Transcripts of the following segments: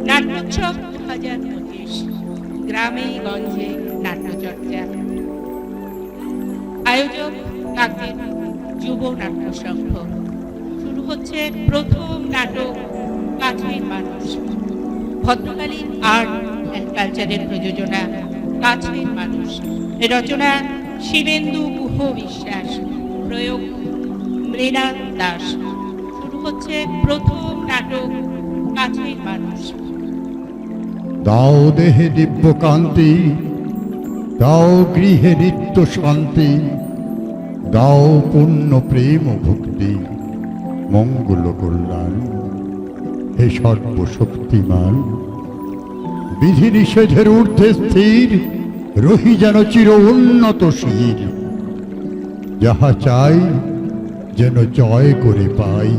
নাট্যোৎসব 2025 গ্রামে গঞ্জে নাট্যচর্চা। আয়োজক কাকদ্বীপ যুব নাট্য সংঘ। শুরু হচ্ছে প্রথম নাটক কাছের মানুষ। ভদ্রকালী আর্ট অ্যান্ড কালচারের প্রযোজনা কাছের মানুষ। রচনা শিবেন্দু গুহ বিশ্বাস, প্রয়োগ মৃণাল দাস। শুরু হচ্ছে প্রথম নাটক কাছের মানুষ। দাও দেহে দিব্য কান্তি, দাও গৃহে নিত্য শান্তি, দাও পুণ্য প্রেম ও ভক্তি, মঙ্গল কল্যাণ। হে সর্বশক্তিমান, বিধি নিষেধের ঊর্ধ্বে স্থির, রহি যেন চির উন্নত শির। যাহা চাই যেন জয় করে পাই,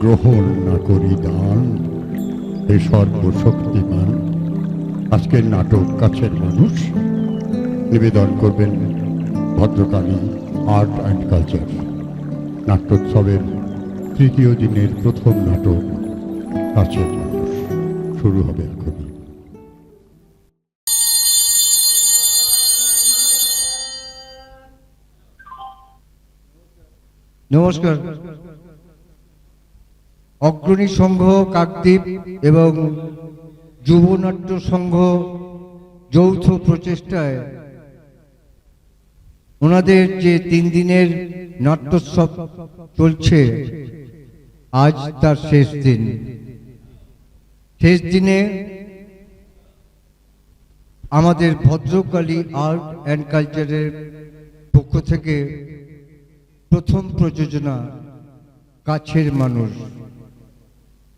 গ্রহণ না করি দান। হে সর্বশক্তিমান। আজকের নাটক কাছের মানুষ নিবেদন করবেন ভদ্রকালী আর্ট অ্যান্ড কালচার। নাট্যোৎসবের তৃতীয় দিনের প্রথম নাটক কাছের মানুষ শুরু হবে এখনই। নমস্কার। অগ্রণী সংঘ কাকদ্বীপ এবং যুব নাট্য সংঘ যৌথ প্রচেষ্টায় ওনাদের যে 3 দিনের নাট্যোৎসব চলছে, আজ তার শেষ দিন। শেষ দিনে আমাদের ভদ্রকালী আর্ট অ্যান্ড কালচারের পক্ষ থেকে প্রথম প্রযোজনা কাছের মানুষ।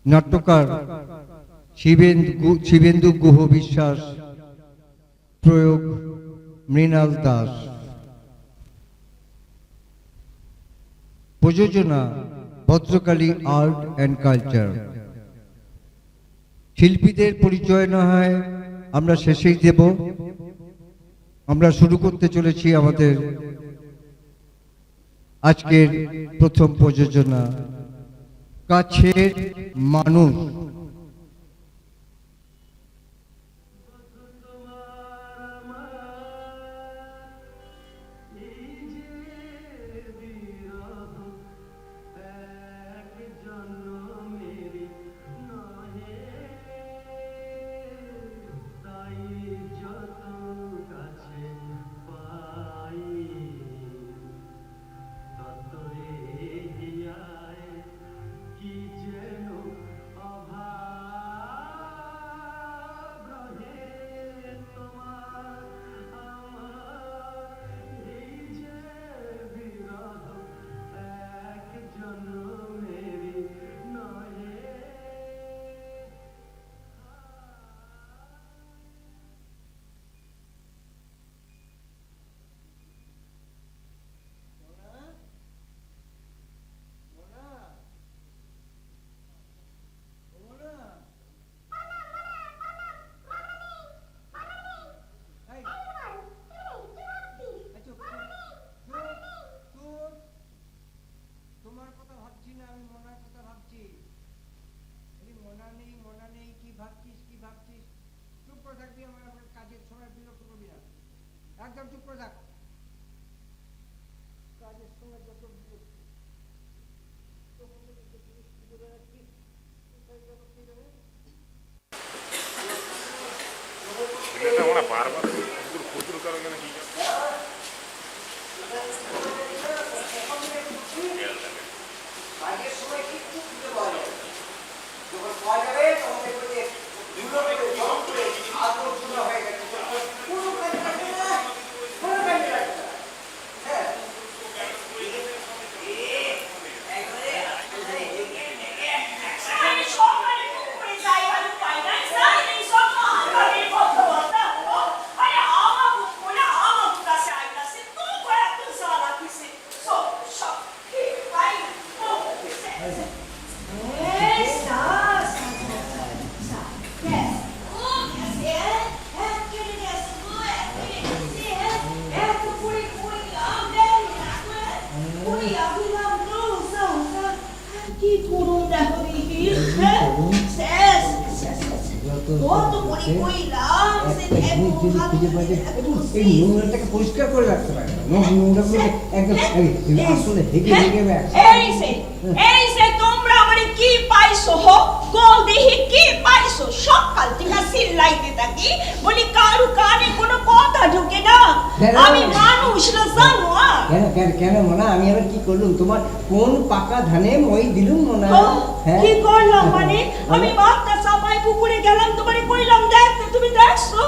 নাট্যকার শিবেন্দু গুহ বিশ্বাস, প্রয়োগ মৃণাল দাস। প্রযোজনা ভদ্রকালী আর্ট অ্যান্ড কালচার। শিল্পীদের পরিচয় না হয় আমরা শেষেই দেব। আমরা শুরু করতে চলেছি আমাদের আজকের প্রথম প্রযোজনা কাছের মানুষ। একদম চুপ করে থাক। কাজের সময় যত বারবার প্রচুর কারণে নাকি কত করে কইলাম সে একটা জিনিস যদি খুঁজে পাওয়া যায়, এই নোংরাটাকে পরিষ্কার করে রাখতে পারে না। নোংরাগুলোকে একদম আসলে হেগে হেগে এই সে তোমরা আমারে কি পাইছো হো গোল দেহি কি পাইছো সকাল থেকে সিল্লাইতে থাকি বলি কারু কানে কোনো কথা ঢোকে না আমি মানুষ না জানো কেন মনা, আমি আবার কি করলুম? তোমার কোন পাকা ধানে মই দিলুম মনা? কি করলাম মানে আমি বাচ্চা সাপাই পুকুরে গেলাম তোমারে কইলাম দেখতে তুমি দেখছো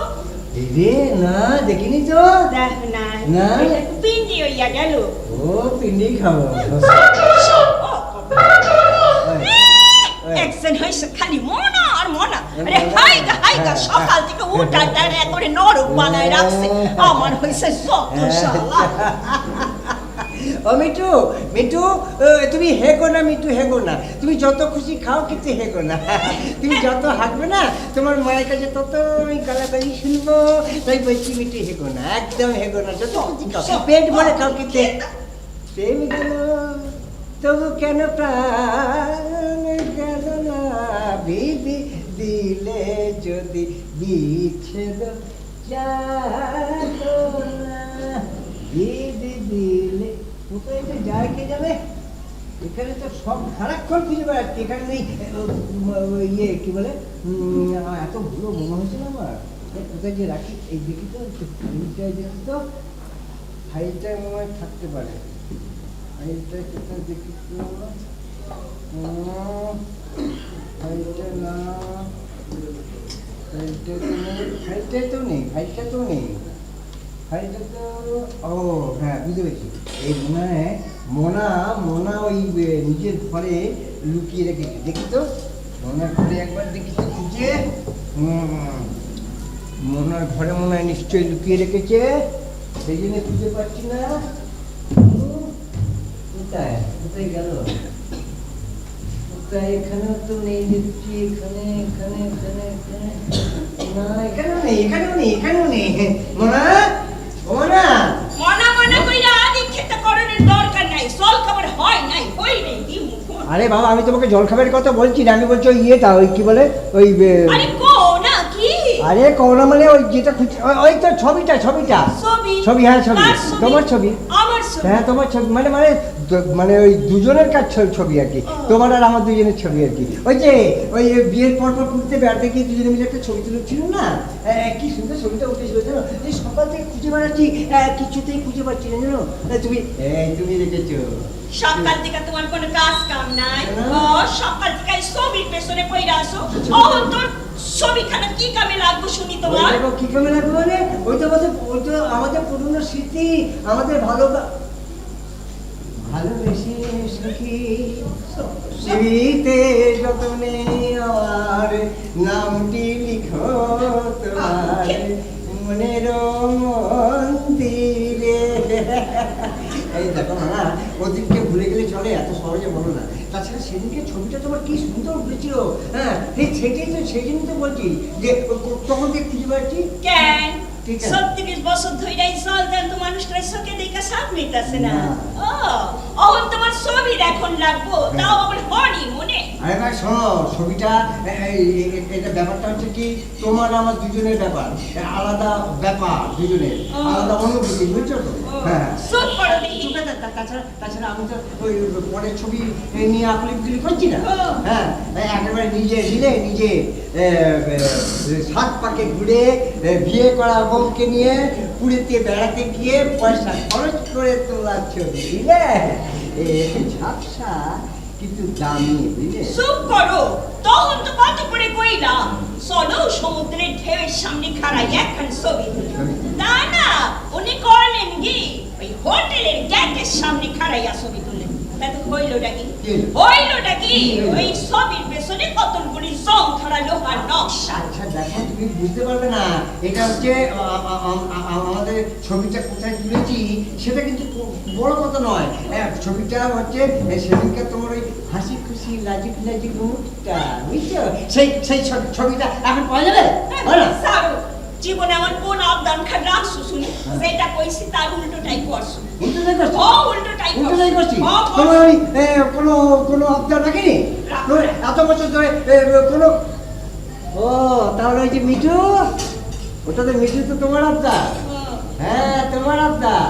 রে না, দেখিনি তো। দেখ না না। পিন্ডি হইয়া গেল ও পিন্ডি খাবো। একজন হইছে খালি মনা আর মনা আরে হাইগা সকাল থেকে উঠা দাঁড়া করে নরক বানায় রাখছে আমার হইছে যত শালা ও মিঠু, মিঠু তুমি হেগো না মিঠু, হেগো না। তুমি যত খুশি খাও কিন্তু হেগো না। তুমি যত হাঁকবে না তোমার মায়ের কাছে তত আমি গালাগালি শুনবো। তাই বলছি মিঠু হেগো না, একদম হেগো না, যত খুশি খাও, পেট ভরে খাও কিন্তু। প্রেম গেল তবু কেন প্রাণ গেল না, বিধি দিলে যদি বিচ্ছেদ যাতো না, বিধি দিলে কোথায় যে যায় কে যাবে। এখানে তো সব সারাক্ষণ খুঁজে বেড়াচ্ছি, এখানে নেই ইয়ে কি বলে এত ভুলো মনে হচ্ছে না আমার। কোথায় যে রাখি এই দেখি তো, ফাইলটায় দেখি তো, ফাইলটায় মনে হয় থাকতে পারে। ফাইলটা কোথায় দেখি তো, ফাইলটা না, ফাইলটা তো নেই, ফাইলটা তো নেই, ফাইলটা তো, ও হ্যাঁ বুঝতে পেরেছি। এই মনে হয় মোনা ওই নিজের ঘরে লুকিয়ে রেখেছে, দেখি তো মোনার ঘরে একবার দেখি তো খুঁজে। মোনার ঘরে মনে হয় নিশ্চয়ই লুকিয়ে রেখেছে, সেই জন্য খুঁজে পাচ্ছি না। কোথায় কোথায় গেল? কোথায়? এখানেও তো নেই দেখছি, এখানে এখানে এখানে এখানে না, এখানেও নেই, এখানেও নেই, এখানেও নেই। মোনা, মোনা মনা কইরা আদি খেতে করণের দরকার নাই সল খাবার হয় নাই হই নাই কি মুখ আরে বাবা, আমি তোমাকে জল খাবারের কথা বলছি না, আমি বলছি ওই ইয়েটা, ওই কি বলে ওই আরে কো না কি আরে করোনা মানে ওই যেটা ওই তো ছবিটা ছবি, হ্যাঁ ছবি, তোমার ছবি, আমার ছবি, হ্যাঁ তোমার ছবি, মানে মানে মানে ওই দুজনের কাজ ছবি আর কি, তোমার আর আমার দুজনের ছবি আর কি। ওই যে ওই বিয়ের পর পুরীতে বেড়াতে গিয়ে দুজনে মিলে একটা ছবি তুলেছিল না, কি সুন্দর ছবিটা উঠেছিল জানো। এই সকাল থেকে খুঁজে বেড়াচ্ছি, কিছুতেই খুঁজে পাচ্ছি না জানো। তুমি রেখেছো সকাল থেকে তোমার কোনো কাজ কাম নাই ও সকাল থেকে ছবির পেছনে পইরা আসো ও তোর ছবিখানা কি কামে লাগবো শুনি তোমার? কি কামে লাগবে মানে ওইটা আমাদের পুরনো স্মৃতি, আমাদের ভালোবেসে সখী স্মৃতিতে যতনে আমার নামটি লিখো তোমার মনের মন্দিরে। এই দেখো না, ওদিনকে ভুলে গেলে চলে, এত সহজে বলো না। তাছাড়া সেদিনকে ছবিটা তোমার কি সুন্দর উঠেছিল, হ্যাঁ সেই জন্য তো বলছি যে তখন থেকে খুঁজে পাচ্ছি কেন 37 বছর ধরে এই জল দেন তো মানুষটার চোখে দেখা সাপ নিতেছে না। ও তোমার ছবি এখন লাগবো তাও আবার হরি মনে। আরে ভাই শোনো, ছবিটা এটা ব্যাপারটা হচ্ছে কি তোমার আমার দুজনের ব্যাপার, আলাদা ব্যাপার, দুজনের আলাদা অনুভূতি, বুঝছো তো? হ্যাঁ তাছাড়া আমি তো ওই পরের ছবি নিয়ে আকুলি করছি না, হ্যাঁ একেবারে নিজে সাত পাকে ঘুরে বিয়ে করা বউকে নিয়ে পুরীতে বেড়াতে গিয়ে পয়সা খরচ করে তোলা ছবি, বুঝলে? ঝাপসা কিন্তু দামি, বুঝলে? চুপ করো, তখন তো কত করে কইলাম চলো সমুদ্রের ঢেউয়ের সামনে খাড়াই একখান ছবি তুলি। তা না উনি করলেন কি ওই হোটেলের গেটের সামনে খাড়াইয়া ছবি তুললেন। হইলোটা কি ওই ছবির পেছনে কতগুলি জং ধরা লোহার নকশা। আচ্ছা দেখো, তুমি বুঝতে পারবে না, এটা হচ্ছে আমাদের ছবিটা কোথায় তুলেছি সেটা কিন্তু বড় কথা নয়। ছবিটা হচ্ছে সেদিনকে তোমার ওই হাসি খুশি লাজিক মুখটা, বুঝছো? সেই ছবিটা এখন পাওয়া যাবে সারো জীবনে আমার কোন আবদান খাট রাখছো শুনি, যেটা কইছি তার উল্টোটাই করছো। উল্টোটাই করছি। তোমার ওই কোনো আবদান রাখিনি এত বছর ধরে কোনো। ও ওটা হলো ওই যে মিঠু, ওটা তো মিঠু তো তোমার আবদার। হ্যাঁ তোমার আবদার।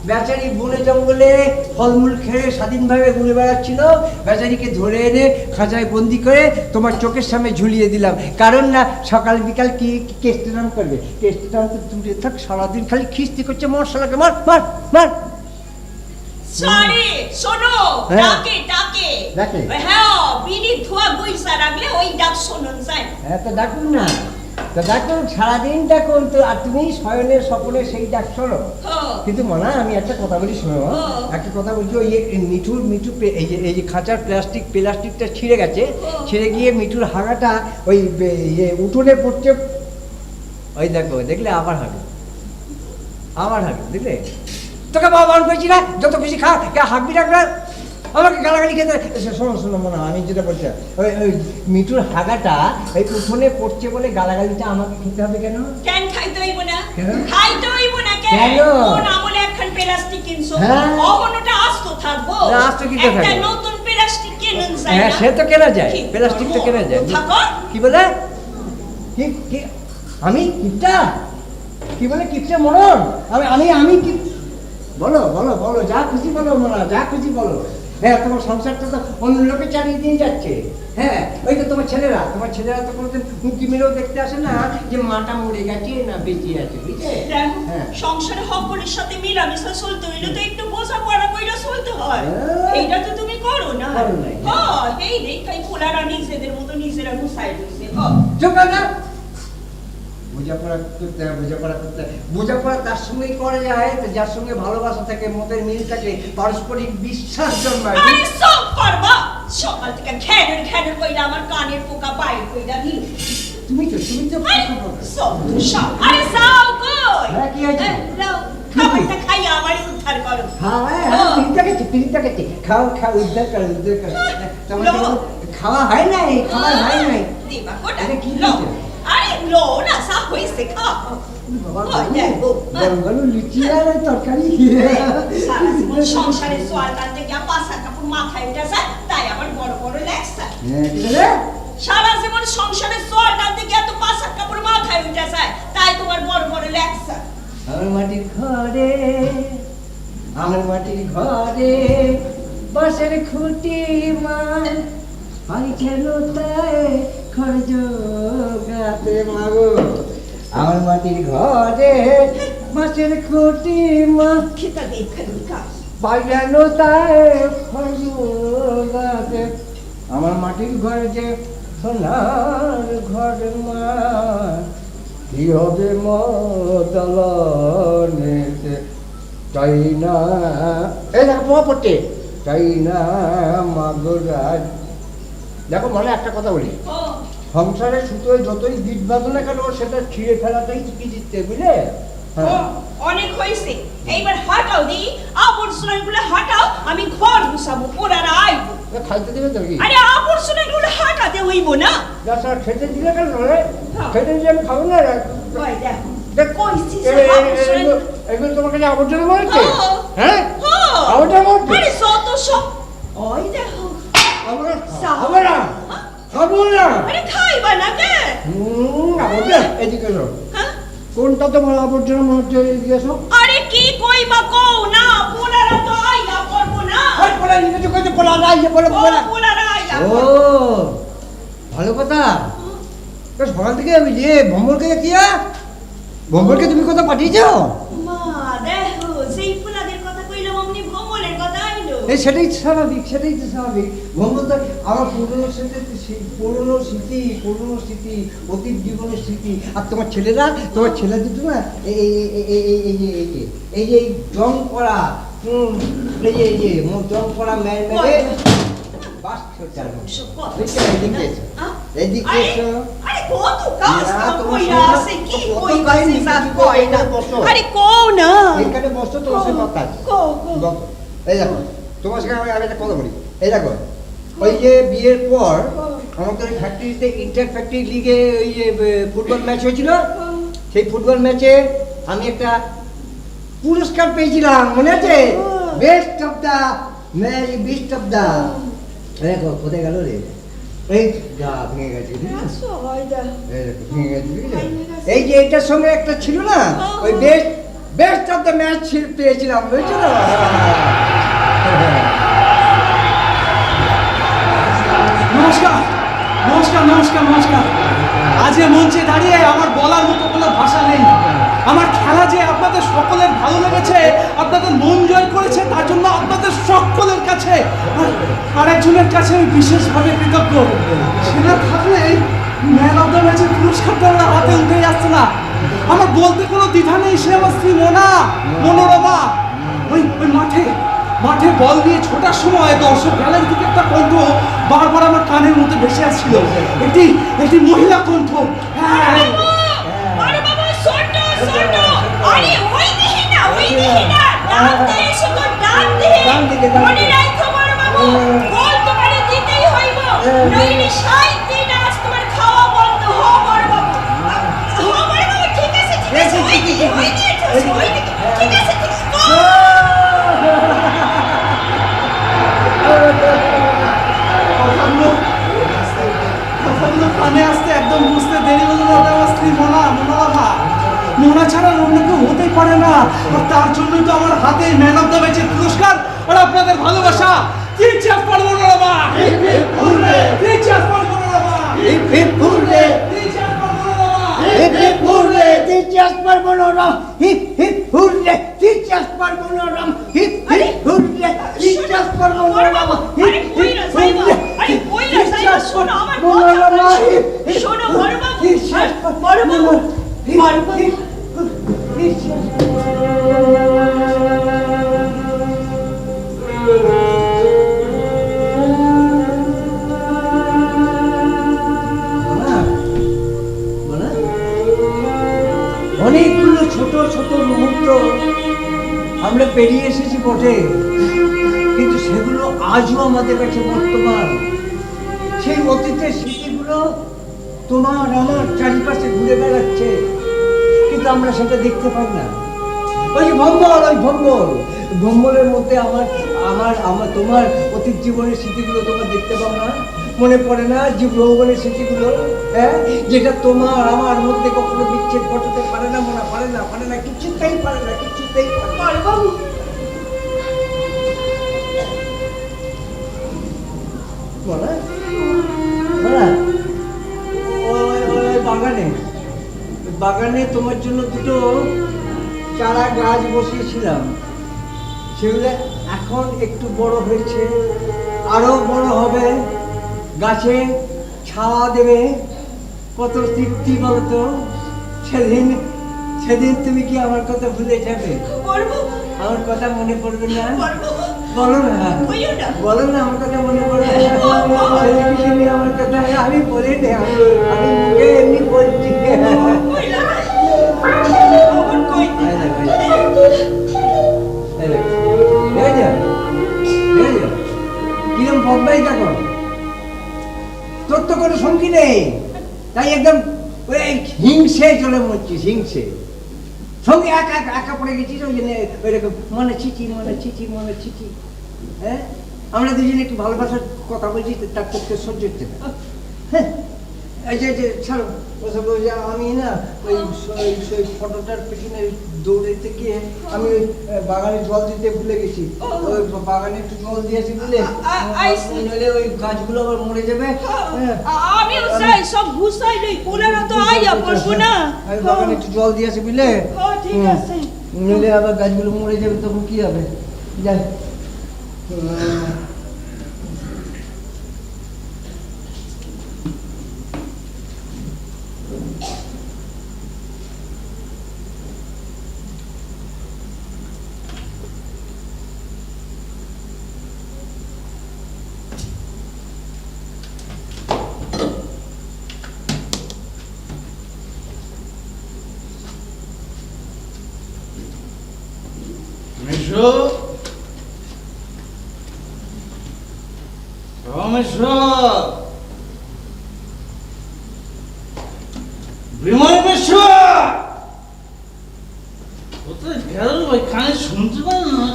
বেচারি বনে জঙ্গলে ফলমূল খেয়ে স্বাধীনভাবে ঘুরে বেড়াচ্ছিল, বেচারিকে ধরে এনে খাঁচায় বন্দি করে তোমার চোখের সামনে ঝুলিয়ে দিলাম। কারণ না সকাল বিকাল কি কেস্টেরাম করবে, কেস্টেরাম তো দূরে থাক, সারাদিন খালি খিস্তি করছে, মশলাকে মার মার মার। সরি শোনো, হ্যাঁ। ডাকে ডাকে ডাকে? হ্যাঁ, বিড়ি ধোয়া গুইসা রাখলে ওই ডাক শোনন যায়। হ্যাঁ তো ডাকুন না, তো ডাকুন, সারাদিন ডাকুন তো। আর তুমি শয়নে স্বপনে সেই ডাক শোনো। হ্যাঁ। কিন্তু মনা আমি একটা কথা বলি শোনো, একটা কথা বলছি, ওই মিঠুর এই যে খাঁচার প্লাস্টিকটা ছিঁড়ে গেছে, ছিঁড়ে গিয়ে মিঠুর হাগাটা ওই উঠোনে পড়ছে। ওই দেখো, দেখলে আবার হাগে, দেখলে? তোকে বাবা বারণ করেছি না, যত খুশি খা, হাঁকবি রাখবে, আমাকে গালাগালি খেতে। শোনো মনে, আমি যেটা বলছি, ওই মিঠুর হাগাটা ওই উঠোনে পড়ছে বলে গালাগালিটা আমাকে খেতে হবে কেন? কেন খাইতে হইব না? কেন? খাইতে হইব না কেন? কেন? কোন আমলে একখান প্লাস্টিক কিনছো, হ্যাঁ। অহনটা আস্ত থাকবো। না, আস্ত কিনতে একটা থাকবো। নতুন প্লাস্টিক কিনুন যায় হ্যাঁ না? সে তো কেনা যায়, কি প্লাস্টিক তো করবো? কেনা যায়। থাকো। কি বলে? কি আমি কিপটা? কি বলে কিপটা মরণ? আমি কি? বলো বলো বলো, যা খুশি বলো মোনা, যা খুশি বলো। হ্যাঁ তোমার সংসারটা তো অন্য লোকে চালিয়ে দিয়ে যাচ্ছে। হ্যাঁ ওই তো তোমার ছেলেরা তো কোনোদিন মুক্তি মেরেও দেখতে আসে না যে মাটা মরে গেছে না বেঁচে আছে, বুঝলে? দেখো, হ্যাঁ। সংসারে সকলের সাথে মিলামিশা চলতে হইলে তো একটু বোঝাপড়া কইরা চলতে হয়। হ্যাঁ। এইটা তো তুমি করো না। করো নাই। হ্যাঁ, এই দেখাই ফুলারা নিজেদের মতো নিজেরা গুছাই দিয়েছে। চুপ না, বোঝাপড়া তার সঙ্গেই করা যায় যার সঙ্গে ভালোবাসা থাকে, মতের মিল থাকে, পারস্পরিক বিশ্বাস জন্মায়। আরে সব করবা, সকাল থেকে ঘ্যানের কইরা আমার কানের পোকা বাইর কইরা দিল। তুমি তো আরে সব তো সব। আরে যাও কই? হ্যাঁ, কি হয়েছে? যাও, খাবারটা খাইয়া আমারই উদ্ধার করো। পিরিটা গেছে, খাও উদ্ধার করো। তোমার লো। খাওয়া হয় নাই, দিবা কোটা। এটা কি লো। দিয়েছে? আরে লো না, সা হইছে খাও। ওই দেখো, লুচি আর তরকারি। সারা জীবন সংসারে সোয়াল টানতে গিয়া পাশা কাপড় মাথায় উঠে যায়, তাই আমার বড় বড় লেগসা। সারা জীবন সংসারে সোয়াল টানতে গিয়া তো পাশা কাপড় মাথায় উঠে যায়, তাই তোমার বড় বড় লেগসা। আমার মাটির ঘরে বাঁশের খুঁটি মার, আমি যেন তাই খরচ গাতে মাগো। আমার মাটির ঘরে বাঁশের খুঁটি মার, খিতা দেখা নিকাশ। যেন তাই খরচ গাতে। আমার মাটির ঘরে যে সোনার ঘর মা, কি হবে মদলনেতে, তাই না? এই দেখো তোমার পড়তে, তাই না মাগরাজ। দেখো মনে একটা কথা বলি, ও, সংসারে সুতোয় যতই গীত বাঁধো না কেন, সেটা ছিঁড়ে ফেলাটাই কি দিতে, বুঝলে? ও, অনেক হয়েছে, এইবার হাঁটাও দি, আবর্জনাগুলো হাঁটাও, আমি ঘর গুছাবো, ওরারা আইবো। খাইতে দেবে তো কি? আরে আবর্জনাগুলো হাঁটাতে হইব না? খেতে দিলে কেন রে? খেতে দিলে আমি খাবো না। ওই দেখো, দেখ, কইছি যে আবর্জনা। এগুলো তোমার কাছে আবর্জনা বলছে? ও, হ্যাঁ ও, আবর্জনা বলছে? আরে যত সব, ওই দেখো, খাবো না, খাবো না। আরে খাইবা না কে? আবর্জনা এদিকে এসো। হ্যাঁ? কোনটা তোমার আবর্জনা মনে হচ্ছে? এদিকে এসো। আরে কি কইবা কও না, পোলারা তো আইয়া করবো না। ও, পোলারা আইয়া ও করবো। ভালো কথা। তো সকাল থেকে আমি যে ভম্বলকে ভম্বলকে তুমি কোথাও পাঠিয়েছো? মা দেখো, সেই পোলাদের কথা কইলাম, অমনি ভ্রমণের কথা আইলো। সেটাই তো স্বাভাবিক। ভম্বল তো আমার পুরনো স্মৃতি, অতীত জীবনের স্মৃতি। আর তোমার ছেলে দুটো না, এই যে জং করা, এই যে জং করা মেরে বাস ছোটার সব কথা এদিকে এসো। আহ? এদিকে আরে, এসো। আরে কত কাজ না, কাম তোমার কইরা সঙ্গে আছে, কি কত কইবা কাহিনী, সেই সাথ তুমি কই না। বসো। আরে কও না। এখানে বসো, তোমার সাথে কথা আছে। কও, কও। বসো। এই দেখো, তোমার সঙ্গে আমি একটা কথা বলি। এই দেখো, ওই যে বিয়ের পর আমাদের ফ্যাক্টরিতে ইন্টার ফ্যাক্টরি লিগে ওই যে ফুটবল ম্যাচ হয়েছিল, সেই ফুটবল ম্যাচে আমি একটা পুরস্কার পেয়েছিলাম, মনে আছে? Best of the match, best of the. দেখো কোথায় গেল রে? এই যা ভেঙে গেছে বুঝলি? আচ্ছা, হয় দা। এই দেখো, ভেঙে গেছে বুঝলি? ভেঙে গেছে। এই যে এটার সঙ্গে একটা ছিল না ওই বেস্ট অফ দ্য ম্যাচ পেয়েছিলাম বুঝেছিল? নমস্কার নমস্কার নমস্কার নমস্কার। আজ এ মঞ্চে দাঁড়িয়ে আমার বলার মতো কোনো ভাষা নেই। আমার খেলা যে আপনাদের সকলের ভালো লেগেছে, আপনাদের মন জয় করেছে, তার জন্য আপনাদের সকলের কাছে আর একজনের কাছে আমি বিশেষভাবে কৃতজ্ঞ। সেটা থাকলে ম্যান অফ দ্য ম্যাচের পুরস্কারটা আমার হাতে উঠেই আসছে না। আমার বলতে কোনো দ্বিধা নেই, সে আমার স্ত্রী মনোরমা। ওই মাঠে বল নিয়ে ছোটার সময় দর্শক গ্যালারি থেকে একটা কণ্ঠ বারবার আমার কানের মধ্যে ভেসে আসছিল। একটি মহিলা কণ্ঠ। হ্যাঁ, আরে বাবা, ছোট ছোট। আরে ওই দিকে না, ওই দিকে না। ডান দিকে শুধু ডান দিকে। মনে রাখো বড় বাবু, গোল তোমারে দিতেই হইব। নইলে 60 দিন আজ তোমার খাওয়া বন্ধ। হো বড় বাবু, হো বড় বাবু, ঠিক আছে ঠিক আছে। ওই দিকে ওই দিকে ঠিক আছে ঠিক আছে। কথাগুলো কানে আসতে একদম বুঝতে দেরি হলো না। ওটা আমার স্ত্রী মনোরমা। মোনা ছাড়া অন্য কেউ হতেই পারে না। আর তার জন্যই তো আমার হাতে ম্যান অফ দ্য ম্যাচের পুরস্কার আর আপনাদের ভালোবাসা। Teachers for Manorama, teachers for Manorama, hip hurray, teachers for Manorama. Hip hurray, teachers for Manorama, hip hurray, teachers for Manorama, hip hurray, teachers for Manorama, আরে কইরা যাইবা, আরে কইরা যাইবা, শোনো আমার কথা। শোনো বড় বাবু, বড় বাবু, বড় বাবু। অনেকগুলো ছোট ছোট মুহূর্ত আমরা পেরিয়ে এসেছি বটে, কিন্তু সেগুলো আজও আমাদের কাছে বর্তমান। সেই অতীতের স্মৃতিগুলো তোমার আমার চারিপাশে ঘুরে বেড়াচ্ছে, কিন্তু আমরা সেটা দেখতে পাই না। ওই যে ভম্বলের মধ্যে আমার তোমার অতীত জীবনের স্মৃতিগুলো তোমার দেখতে পাও না? মনে পড়ে না যে যৌবনের স্মৃতিগুলো? হ্যাঁ, যেটা তোমার আমার মধ্যে কখনো বিচ্ছেদ ঘটাতে পারে না, পারে না, কিছুতেই পারে না। বড় বাবু, বাগানে তোমার জন্য দুটো চারা গাছ বসিয়েছিলাম। সেগুলো এখন একটু বড় হয়েছে, আরো বড় হবে, গাছে ছাওয়া দেবে। কত তৃপ্তি বলতো। সেদিন তুমি কি আমার কথা ভুলে যাবে? বড় বাবু, আমার কথা মনে পড়বে না? বড় বাবু, বলো না, কইও না। বলো না, আমার কথা মনে পড়বে না? আমার কথা আমি বলি না, আমি মুখে এমনি বলছি। কইলা আমার কই কিরম বদলাই দেখো, তোর তো কোনো সঙ্গী নেই, তাই একদম ওই হিংসে চলে মরছিস, হিংসে সঙ্গে একা পড়ে গেছিস। ওই জন্য ওইরকম মনে চিঠি। হ্যাঁ, আমরা দুজনে একটু ভালোবাসার কথা বলছি, তার পক্ষে সহ্য হচ্ছে না। হ্যাঁ, এই যে ছাড়ো ওসব। আমি না ওই ফটোটার পেছনে দৌড়াইতে গিয়ে আমি ওই বাগানে জল দিতে ভুলে গেছি। ওই বাগানে একটু জল দিয়েছি বুঝলে, নইলে ওই গাছগুলো আবার মরে যাবে। আমিও চাই সব গুছাই লই, পোলারা তো আইয়া পড়বো না। আমি বাগানে একটু জল দিয়েছি বুঝলে, ঠিক আছে। নইলে আবার গাছগুলো মরে যাবে, তখন কি হবে? যাই শুনতে পারে না।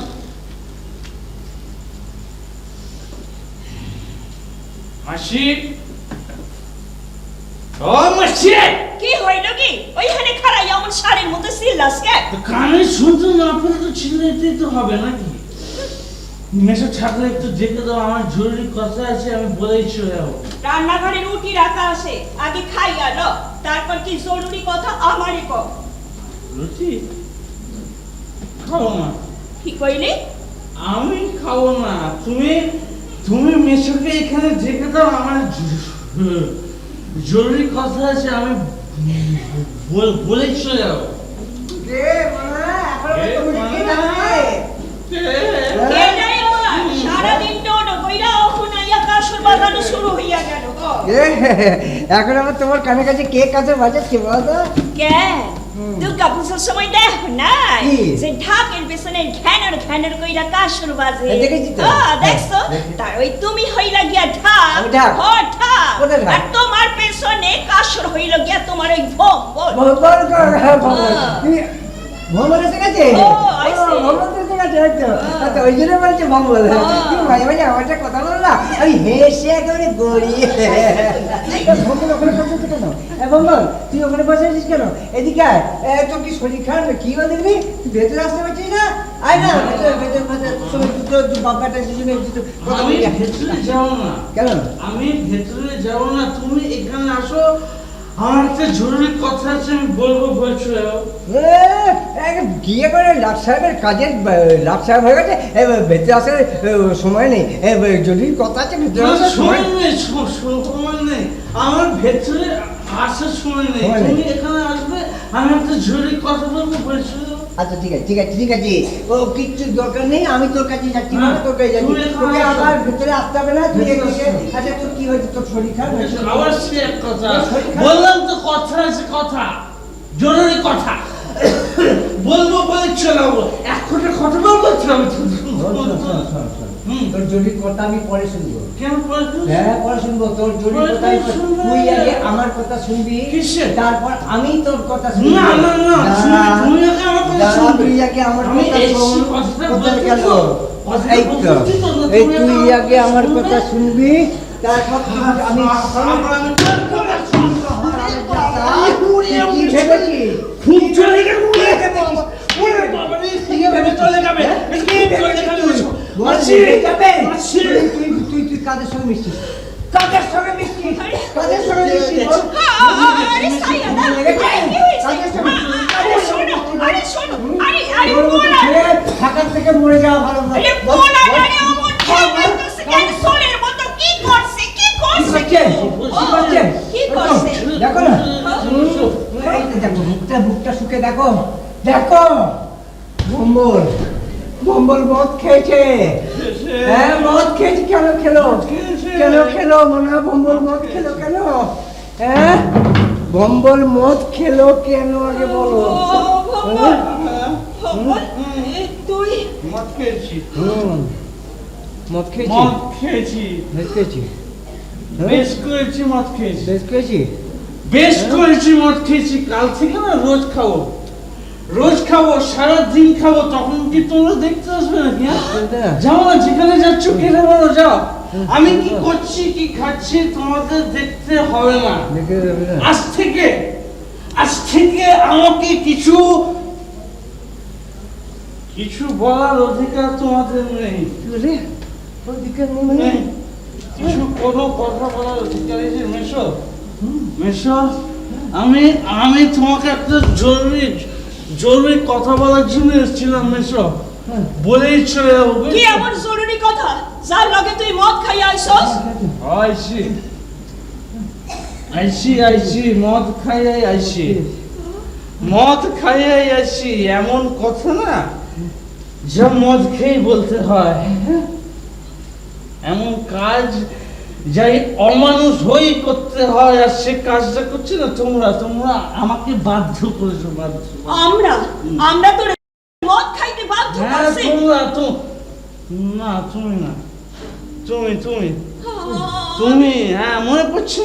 মাসি ও মাসি, কি হইল কি ওইখানে খাড়াই আমার শাড়ির মধ্যে সিল্লাস কে? কানে শুনতে না পেলে তো চিল্লাইতেই তো হবে নাকি? মেশো ঠাকুর একটু দেখে দাও, আমার জরুরি কথা আছে, আমি বলেই চলে যাবো। রান্নাঘরে রুটি রাখা আছে, আগে খাইয়া লো, তারপর কি জরুরি কথা আমারই কও। রুটি খাবো না। কি কইলি? আমি খাবো না, তুমি তুমি মেশোকে এখানে দেখে দাও, আমার জরুরি কথা আছে, আমি বলেই চলে যাবো। কে নাই ওরা? সারাদিন টোটো কইরা ওখানে আইয়া কাসর বাজানো শুরু হইয়া গেল গো। এখন আবার তোমার কানে কাছে কে কাছে বাজাচ্ছে বলতো? কেন? দুর্গা পূজার সময় দেখো নাই কি? যে ঢাকের পেছনে ঘ্যানর ঘ্যানর কইরা কাসর বাজে। দেখেছি তো। দেখছো? তার ওই তুমি হইলা গিয়া ঢাক। আমি ঢাক? ও ঢাক। কোথায় ঢাক? আর তোমার পেছনে কাসর হইল গিয়া তোমার ওই ভোগ। ভগবান হ্যাঁ। তুমি ভগবান এসে গেছে? ও, I see. ভগবান এসে গেছে, একদম। আচ্ছা, ওই জন্য বলছে ভগবান। তুমি মাঝে মাঝে আমার একটা কথা বলো না, আমি হেসে একেবারে গড়িয়ে। ভগবান ওখানে বসে আছিস কেন? ভগবান তুই ওখানে বসে আছিস কেন? এদিকে আয়। তোর কি শরীর খারাপ না? কি হল দেখবি? তুই ভেতরে আসতে পারছিস না? আয় না, ভেতরে সবাই দুটো বাপ্পাটা দুজনে দুটো কথা আমি বলি। ভেতরে যাবো না। কেন? আমি ভেতরে যাবো না, তুমি এখানে আসো, আমার একটা জরুরি কথা আছে, আমি বলবো, বলছো। গিয়ে করে লাট সাহেবের কাজের লাট সাহেব হয়ে গেছে, ভেতরে আসার সময় নেই, যদি কথা আছে ভেতরে আসার সময় সময় নেই, সময় নেই, আমার ভেতরে আসার সময় নেই, সময় নেই। তুমি এখানে আসবে, আমি একটা জরুরি কথা বলবো, বলছো। আচ্ছা ঠিক আছে ঠিক আছে ঠিক আছে, ও কিচ্ছু দরকার নেই, আমি তোর কাছে যাচ্ছি না, তোর কাছে যাচ্ছি, তুমি এখানে তোকে আসো। আবার ভেতরে আসতে হবে না, তুই ভেতরে এদিকে। আসো। আচ্ছা তোর কি হয়েছে, তোর শরীর খারাপ হয়েছে? আবার সে এক কথা, বললাম তো কথা আছে, কথা জরুরি কথা বলবো, বলে চলাবো, এখন কথা বলবো তো আমি। তোর জরুরি কথা আমি পরে শুনবো। কেন বলছো? হ্যাঁ পরে শুনবো, তোর জরুরি পরে কথা শুনবে। তুই আগে আমার কথা শুনবি, কিসের? তারপর আমি তোর কথা শুনবো। না না না, তুমি আগে আমার কথা দাঁড়া, শুনবে। তুই আগে আমার আমি কথা এসছি, শোন। কথাটা কোথায় বলতে গেল? তো। কথাটা এই তো, বলতে তো না, এই তুমি তুই আগে আমার শুনবে। কথা শুনবি, তারপর আমি কি ভেবেছিস? খুব চলে গেল, উড়ে যাবে, উড়ে যাবে, কি ভেবে চলে যাবে, কি ভেবে চলে যাবে, মাসি, মাসি। তুই কাদের সঙ্গে মিশছিস? কাদের সঙ্গে মিশছিস? কাদের সঙ্গে মিশছিস? আরে সাইয়া না, কি হয়েছে? আরে শোনো, আরে শোনো, আরে বলা, ঢাকার থেকে মরে যাওয়া ভালো না। আরে বলা, আরে অমন খেলতেছে কেন সোলের মতো, কি করছে, কি করছে? কি করছে? দেখো না, এই তো দেখো, বুকটা শুকে দেখো, দেখো, বম্বল বম্বল মদ খেয়েছে। হ্যাঁ মদ খেয়েছে, কেন খেলো? কেন খেলো? মনে হয় বম্বল মদ খেলো কেন? হ্যাঁ বম্বল মদ খেলো কেন আগে বলো। তুই মদ খেয়েছি, মদ খেয়েছি, মদ খেয়েছি, বেশ খেয়েছি, বেশ করেছি, মদ খেয়েছি, বেশ খেয়েছি। বেশ করেছি, মদ খেয়েছি, কাল থেকে না রোজ খাবো, রোজ খাবো, সারাদিন খাবো, তখন কি তোমরা দেখতে আসবে নাকি? হ্যাঁ? যাও না, যেখানে যাচ্ছ কেটে বলো, যাও। আমি কি করছি, কি খাচ্ছি, তোমাদের দেখতে হবে না। আজ থেকে আমাকে কিছু বলার অধিকার তোমাদের নেই, নেই। কিছু কোনো কথা বলার অধিকার নেই। মেশো, মেশো, আমি তোমাকে একটা জরুরি কথা বলার জন্য এসেছিলাম, মেশো, বলেই চলে যাবো। কি এমন জরুরি কথা যার লগে তুই মদ খাইয়া আইছস? আইসি, মদ খাইয়াই আইসি, এমন কথা না যা মদ খেয়ে বলতে হয়। এমন কাজ যাই অমানুষ হয়ে করতে হয়, আর সে কাজটা করছে না তোমরা আমাকে বাধ্য করেছো, আমরা তোর মদ খাইতে বাধ্য হ্যাঁ করছি। তোমরা তো না, তুমি হ্যাঁ মনে পড়ছে,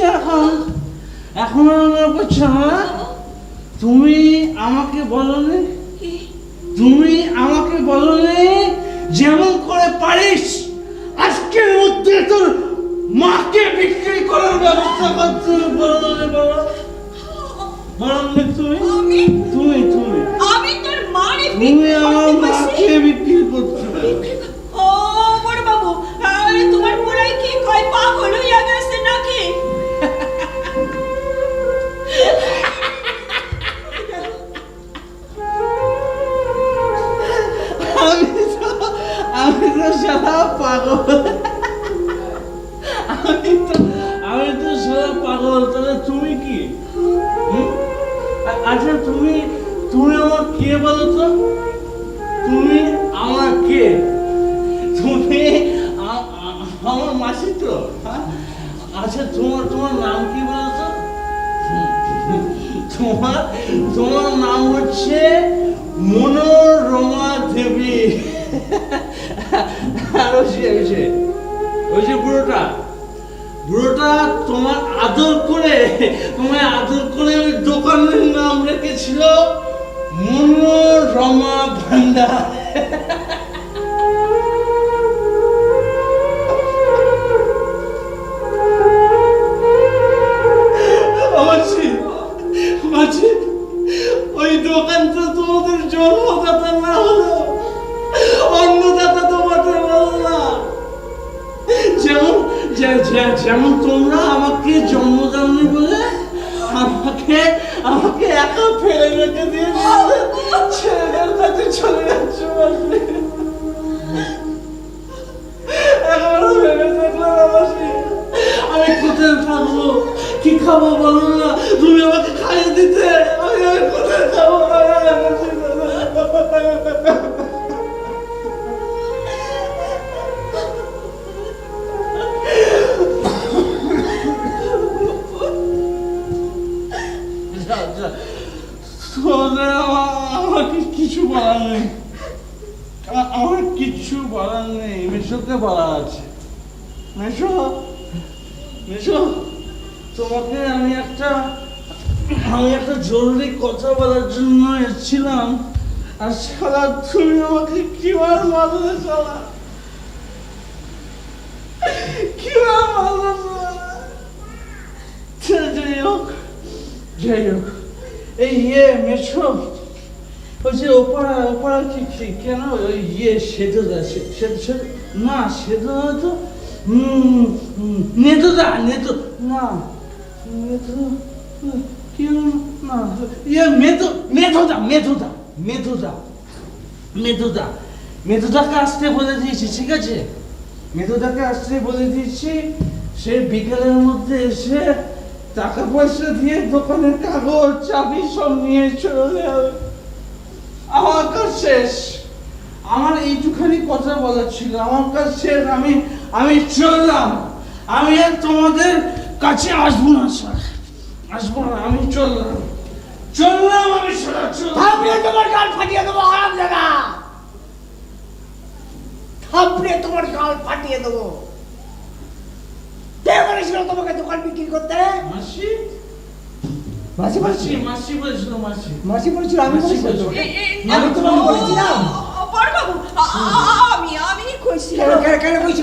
এখন আর মনে পড়ছে না? তুমি আমাকে বলনি, যেমন করে পারিস আজকের মধ্যে তোর মাকে বিক্রি করার ব্যবস্থা করছো বড়লে বাবা। বড়লে তুমি তুমি তুমি আমি তোর মারে তুমি আমার মাকে বিক্রি করছো। ও বড় বাবু, আরে তোমার পোড়াই কি কয় পাগল হইয়া গেছে নাকি? আমি তো সারা পাগল। আমি তো সারা পাগল। তাহলে তুমি কি? আচ্ছা তুমি তুমি আমার কে বলো তো? তুমি আমার কে? তুমি আমার মাসি তো। হ্যাঁ? আচ্ছা তোমার তোমার নাম কি বলো তো? তোমার তোমার নাম হচ্ছে মনোরমা দেবী। আর ওই যে বুড়োটা তোমার আদর করে তোমায় আদর করে ওই দোকানের নাম রেখেছিল মনোরমা ভান্ডার। মাঝি ওই দোকানটা তোমাদের জন্মদাতা না হলো অন্নদাতা তোমাদের বলো না। যেমন তোমরা আমাকে জন্ম দাওনি বলে আমাকে আমাকে একা ফেলে রেখে দিয়ে ছেলেদের কাছে চলে যাচ্ছ। এখনো ভেবে দেখলাম আমি কোথায় থাকবো, কি খাবো বলো না? তুমি আমাকে খাইয়ে দিতে, আমি কোথায় খাবো? আমার কিছু বলার নেই, আমার কিচ্ছু বলার নেই। মেশোকে বলা আছে। মেশো মেশো তোমাকে আমি একটা জরুরি কথা বলার জন্য এসেছিলাম। আর সারা তুমি আমাকে কিবার মারলে সারা, কিবার মারলে সারা। যাই হোক এই মেশো ওই যে ওপারা কি কেন ওই সেতুদা না সেতু তো নেতুদা না কি না মেথুদাকে আসতে বলে দিয়েছি, ঠিক আছে? মেথুদাকে আসতে বলে দিয়েছি। সে বিকেলের মধ্যে এসে টাকা পয়সা দিয়ে দোকানের কাগজ চাবি সব নিয়ে চলে যাবে। আমার কাজ শেষ। আমার এইটুখানি কথা বলার ছিল। আমার কাজ শেষ। আমি চললাম। আমি আর তোমাদের কাছে আসবো না স্যার, আসবো না। আমি চললাম। আমি থাপড়ে তোমার গাল ফাটিয়ে দেবো হারামজাদা, থাপড়ে তোমার গাল ফাটিয়ে দেবো। কে বলেছিল তোমাকে দোকান বিক্রি করতে? মাসি মাসি বলেছিল। মাসি বলেছিল? আমি বলেছিলাম তোমাকে? আমি না, তোমাকে বলেছিলাম? বড় বাবু, আমি কইছিলাম। কেন কইছো?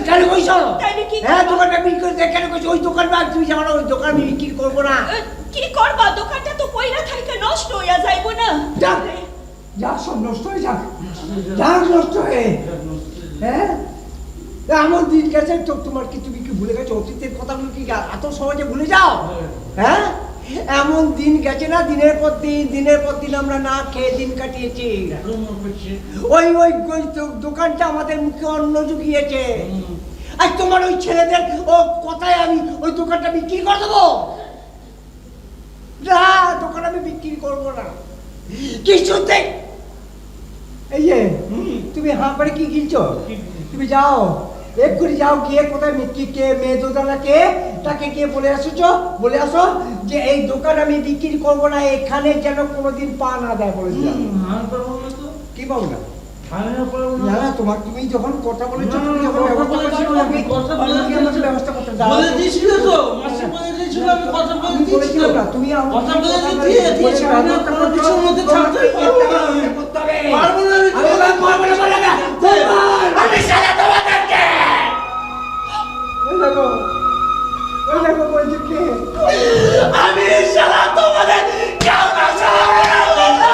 তাইলে কি হ্যাঁ, দোকানটা বিক্রি করতে কেন কইছো? ওই দোকান বা তুমি জানো না ওই দোকান আমি বিক্রি করবো না। কি করবা? দোকানটা তো পয়লা থাইকে নষ্ট হইয়া যাইবো না? যা সব নষ্ট হয়ে যাক, যাক নষ্ট হয়ে। হ্যাঁ, এমন দিন গেছে তো তোমার কি, তুমি কি ভুলে গেছো অতীতের কথাগুলো? কি এত সহজে ভুলে যাও? হ্যাঁ, এমন দিন গেছে না, দিনের পর দিন আমরা না খেয়ে দিন কাটিয়েছি। ওই দোকানটা আমাদের মুখে অন্ন জুগিয়েছে। আর তোমার ওই ছেলেদের ও কথায় আমি ওই দোকানটা বিক্রি করে দেবো না। দোকান আমি বিক্রি করবো না কিছুতে। এই যে তুমি হাঁ করে কি গিলছো? তুমি যাও, এক্ষুনি যাও, গিয়ে কোথায় কে মেয়েদোদানাকে তাকে গিয়ে বলে আসো যে এই দোকান আমি বিক্রি করবো না, এখানে যেন কোনোদিন পা না দেয়। বলেছিলাম কি পাবো না? না না, তোমার তুমি যখন কথা বলেছো, তুমি যখন ব্যবস্থা করতে দাও। তুমি আমি শালা তোমাদের কেউ না ছাড়াবো না।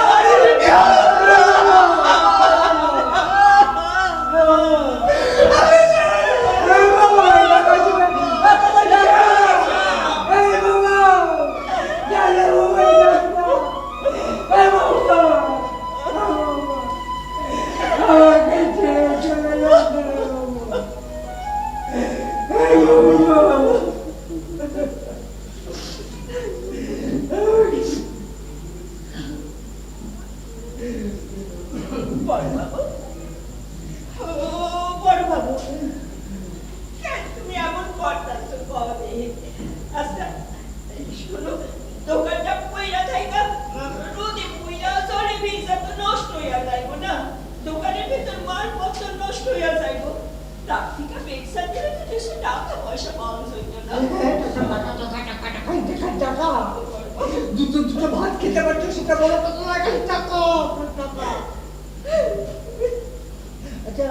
বড়বাবু, কেন তুমি এমন করতেছো কবে? আচ্ছা, শোনো, দোকানটা পইরা থাইকা রোদে পইরা জলে ভিজা তো নষ্ট হইয়া যাইব না। দোকানের ভিতর মালপত্র নষ্ট হইয়া যাইব। তার থেকে বেচা দিলে তো কিছু টাকা পয়সা পাওয়া যাইত না। দুটো ভাত খেতে পারছো সেটা বড় কথা না, খালি টাকা টাকা। আচ্ছা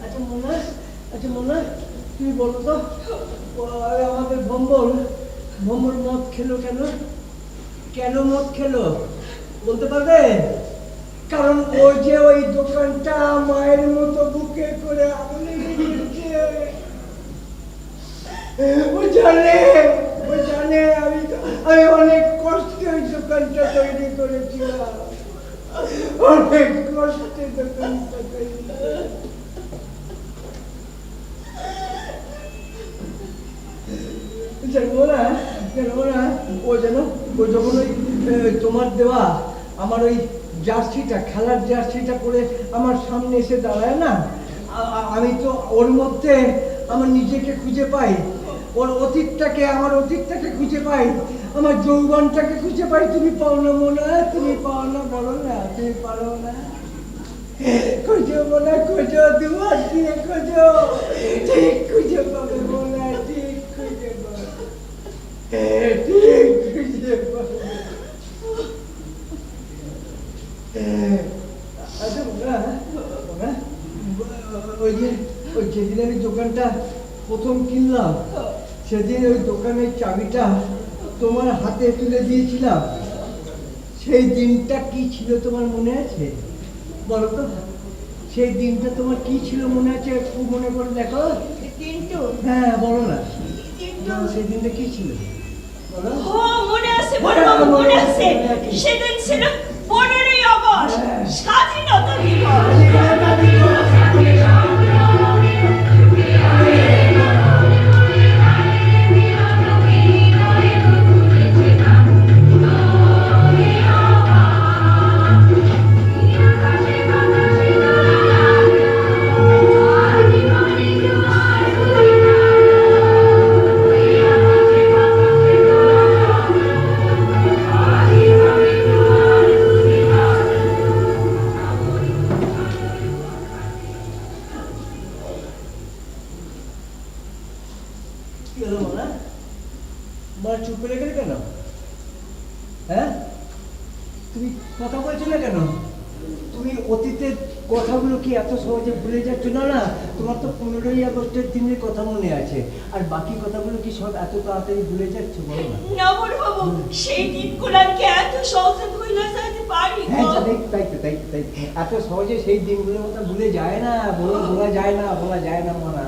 আচ্ছা মোনা, আচ্ছা মোনা, তুমি বলো তো আমাদের ভম্বল মদ খেলো কেন? কেন মদ খেলো বলতে পারবে? কারণ ও যে ওই দোকানটা মায়ের মতো বুকে করে আগুনে গিয়েছে। ও জানে আমি অনেক কষ্টে ওই দোকানটা তৈরি করেছিলাম, অনেক কষ্টে দোকানটা তৈরি। জানবো না ও যখন ওই তোমার দেওয়া আমার ওই জার্সিটা, খেলার জার্সিটা পরে আমার সামনে এসে দাঁড়ায় না, আমি তো ওর মধ্যে আমার নিজেকে খুঁজে পাই, ওর অতীতটাকে, আমার অতীতটাকে খুঁজে পাই, আমার যৌবনটাকে খুঁজে পাই। তুমি পাও না মোনা? তুমি পাও না? বলো না, তুমি পারো না? খুঁজো মোনা, খুঁজো, দুয়ার দিয়ে খুঁজো, ঠিক খুঁজে পাবে মোনা, ঠিক খুঁজে পাবে, ঠিক খুঁজে পাবে। আচ্ছা মোনা, ওই যেদিন আমি দোকানটা প্রথম কিনলাম, সেদিন ওই দোকানের চাবিটা তোমার হাতে তুলে দিয়েছিলাম, সেই দিনটা কি ছিল তোমার মনে আছে? বলো তো, সেই দিনটা তোমার কি ছিল মনে আছে? খুব মনে করে দেখো। কিন্তু হ্যাঁ বলো না, সেই দিনটা কি ছিল বলো? মনে আছে বড়বাবু, মনে আছে। সেদিন ছিল 15ই আগস্ট, স্বাধীনতা দিবস। চুপ করে গেলে কেন? হ্যাঁ, তুমি কথা বলছো না কেন? তুমি অতীতের কথাগুলো কি এত সহজে ভুলে যাচ্ছ? না, তোমার তো 15ই আগস্টের দিনের কথা মনে আছে, আর বাকি কথাগুলো কি সব এত তাড়াতাড়ি ভুলে যাচ্ছ? বলো না। না বড়বাবু, সেই দিনগুলোকে এত সহজে ভুলে যেতে পারি? হ্যাঁ তাই এত সহজে সেই দিনগুলোর কথা ভুলে যায় না, বলা যায় না মানা।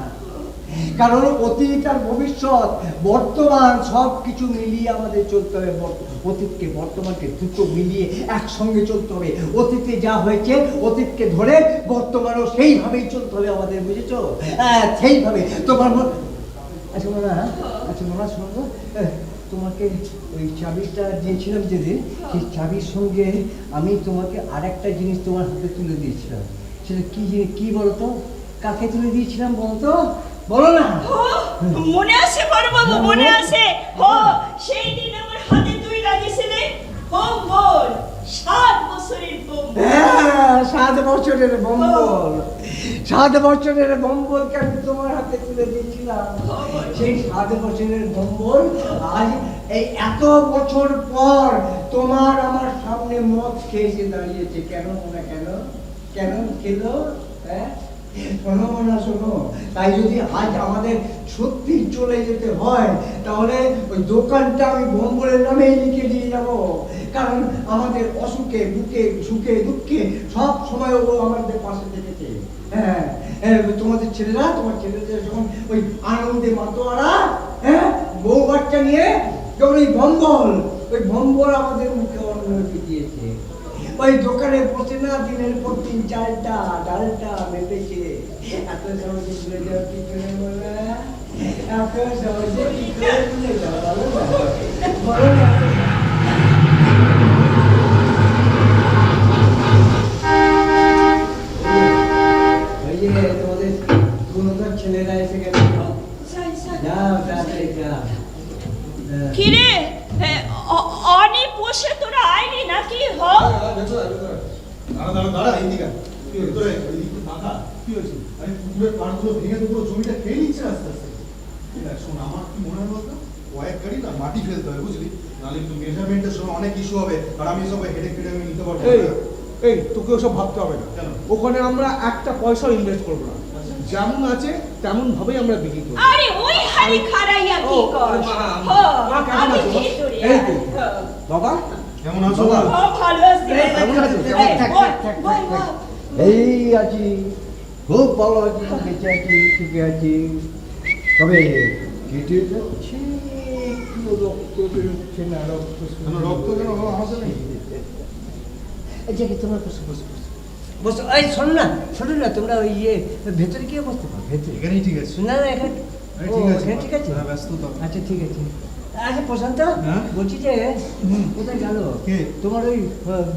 কারণ অতীত আর ভবিষ্যৎ, বর্তমান সব কিছু মিলিয়ে আমাদের চলতে হবে। অতীতকে বর্তমানকে দুটো মিলিয়ে একসঙ্গে চলতে হবে। অতীতে যা হয়েছে অতীতকে ধরে বর্তমানও সেইভাবেই চলতে হবে আমাদের, বুঝেছো? সেইভাবে তোমার আচ্ছা মনে শোনো, তোমাকে ওই চাবিটা দিয়েছিলাম যেদিন, সেই চাবির সঙ্গে আমি তোমাকে আরেকটা জিনিস তোমার হাতে তুলে দিয়েছিলাম। সেটা কি জিনিস, কি বলতো? কাকে তুলে দিয়েছিলাম বলতো? বলো না। মনে আছে বড়বাবু, মনে আছে। সেই দিন আমার হাতে তুই লাগিয়েছিলে বম্বল, 7 বছরের বম্বল। হ্যাঁ, 7 বছরের বম্বল। 7 বছরের বম্বলকে আমি তোমার হাতে তুলে দিয়েছিলাম। সেই 7 বছরের বম্বল আজ এই এত বছর পর তোমার আমার সামনে মদ খেয়ে এসে দাঁড়িয়েছে। কেন মোনা, কেন খেলো? হ্যাঁ, শোনো না শোনো, তাই যদি আজ আমাদের সত্যি চলে যেতে হয় তাহলে ওই দোকানটা আমি ভম্বরের নামেই লিখে দিয়ে যাব, কারণ আমাদের অসুখে বুকে সুখে দুঃখে সব সময় ও আমাদের পাশে থেকেছে। হ্যাঁ হ্যাঁ, তোমাদের ছেলেরা, তোমার ছেলেদের যখন ওই আনন্দে মাতোয়ারা, হ্যাঁ, বউ বাচ্চা নিয়ে যখন ওই ভম্বল আমাদের মুখে অন্ন দিয়েছে, ওই দোকানে বসে না দিনের পর দিন ডালটা মেপেছে। এত সহজে ভুলে যাওয়া কি করে বলে? এত সহজে কি করে ভুলে যাওয়া বলো না? বলো না। ওই যে তোমাদের দুটো ছেলেরা এসে গেছে, যাও তাড়াতাড়ি যাও। কিরে অনেক বসে তোরা আইনি নাকি হ? দাঁড়া এইদিকে কি হয়েছে তোরে ওইদিকে ফাঁকা কি হয়েছে? আরে পুকুরের পাড়গুলো ভেঙে তো পুরো জমিটা খেয়ে নিচ্ছে আস্তে আস্তে। দেখ শোন, আমার কি মনে হয় বলতো, কয়েক গাড়ি না মাটি ফেলতে হবে বুঝলি, নাহলে কিন্তু মেজারমেন্টের সময় অনেক ইস্যু হবে, আর আমি সব হেডেক ফেডে আমি নিতে পারবো না। এই তোকে ওসব ভাবতে হবে না। কেন? ওখানে আমরা একটা পয়সাও ইনভেস্ট করবো না, যেমন আছে তেমন ভাবেই আমরা বিক্রি করবো। আরে ওই হাড়ি খাড়াইয়া কি ও, কর? মা, মা কেমন আমি আছো? ভেতরে এই তো। হ্যাঁ। বাবা কেমন আছো? বাবা। ভালো আছি। কেমন আছো? এই, থাক, বল, থাক, বল, থাক, থাক। বল। এই আছি, খুব ভালো আছি, বেঁচে আছি, সুখে আছি। তবে কেটে যাচ্ছে, একটু রক্ত বেরোচ্ছে না, রক্ত কেন রক্ত কেন বাবা আমাদের নেই? এই যে তোমরা বসো বসো বসো বসো। এই শোনো না তোমরা ওই ভেতরে গিয়ে বসতে পারো, ভেতরে। এখানেই ঠিক আছে। না না এখানে আরে ও, ঠিক আছে, এখানে ঠিক আছে। হ্যাঁ, ব্যস্ত তো। আচ্ছা ঠিক আছে। আচ্ছা প্রশান্ত, হ্যাঁ? বলছি যে কোথায় গেল কে? তোমার ওই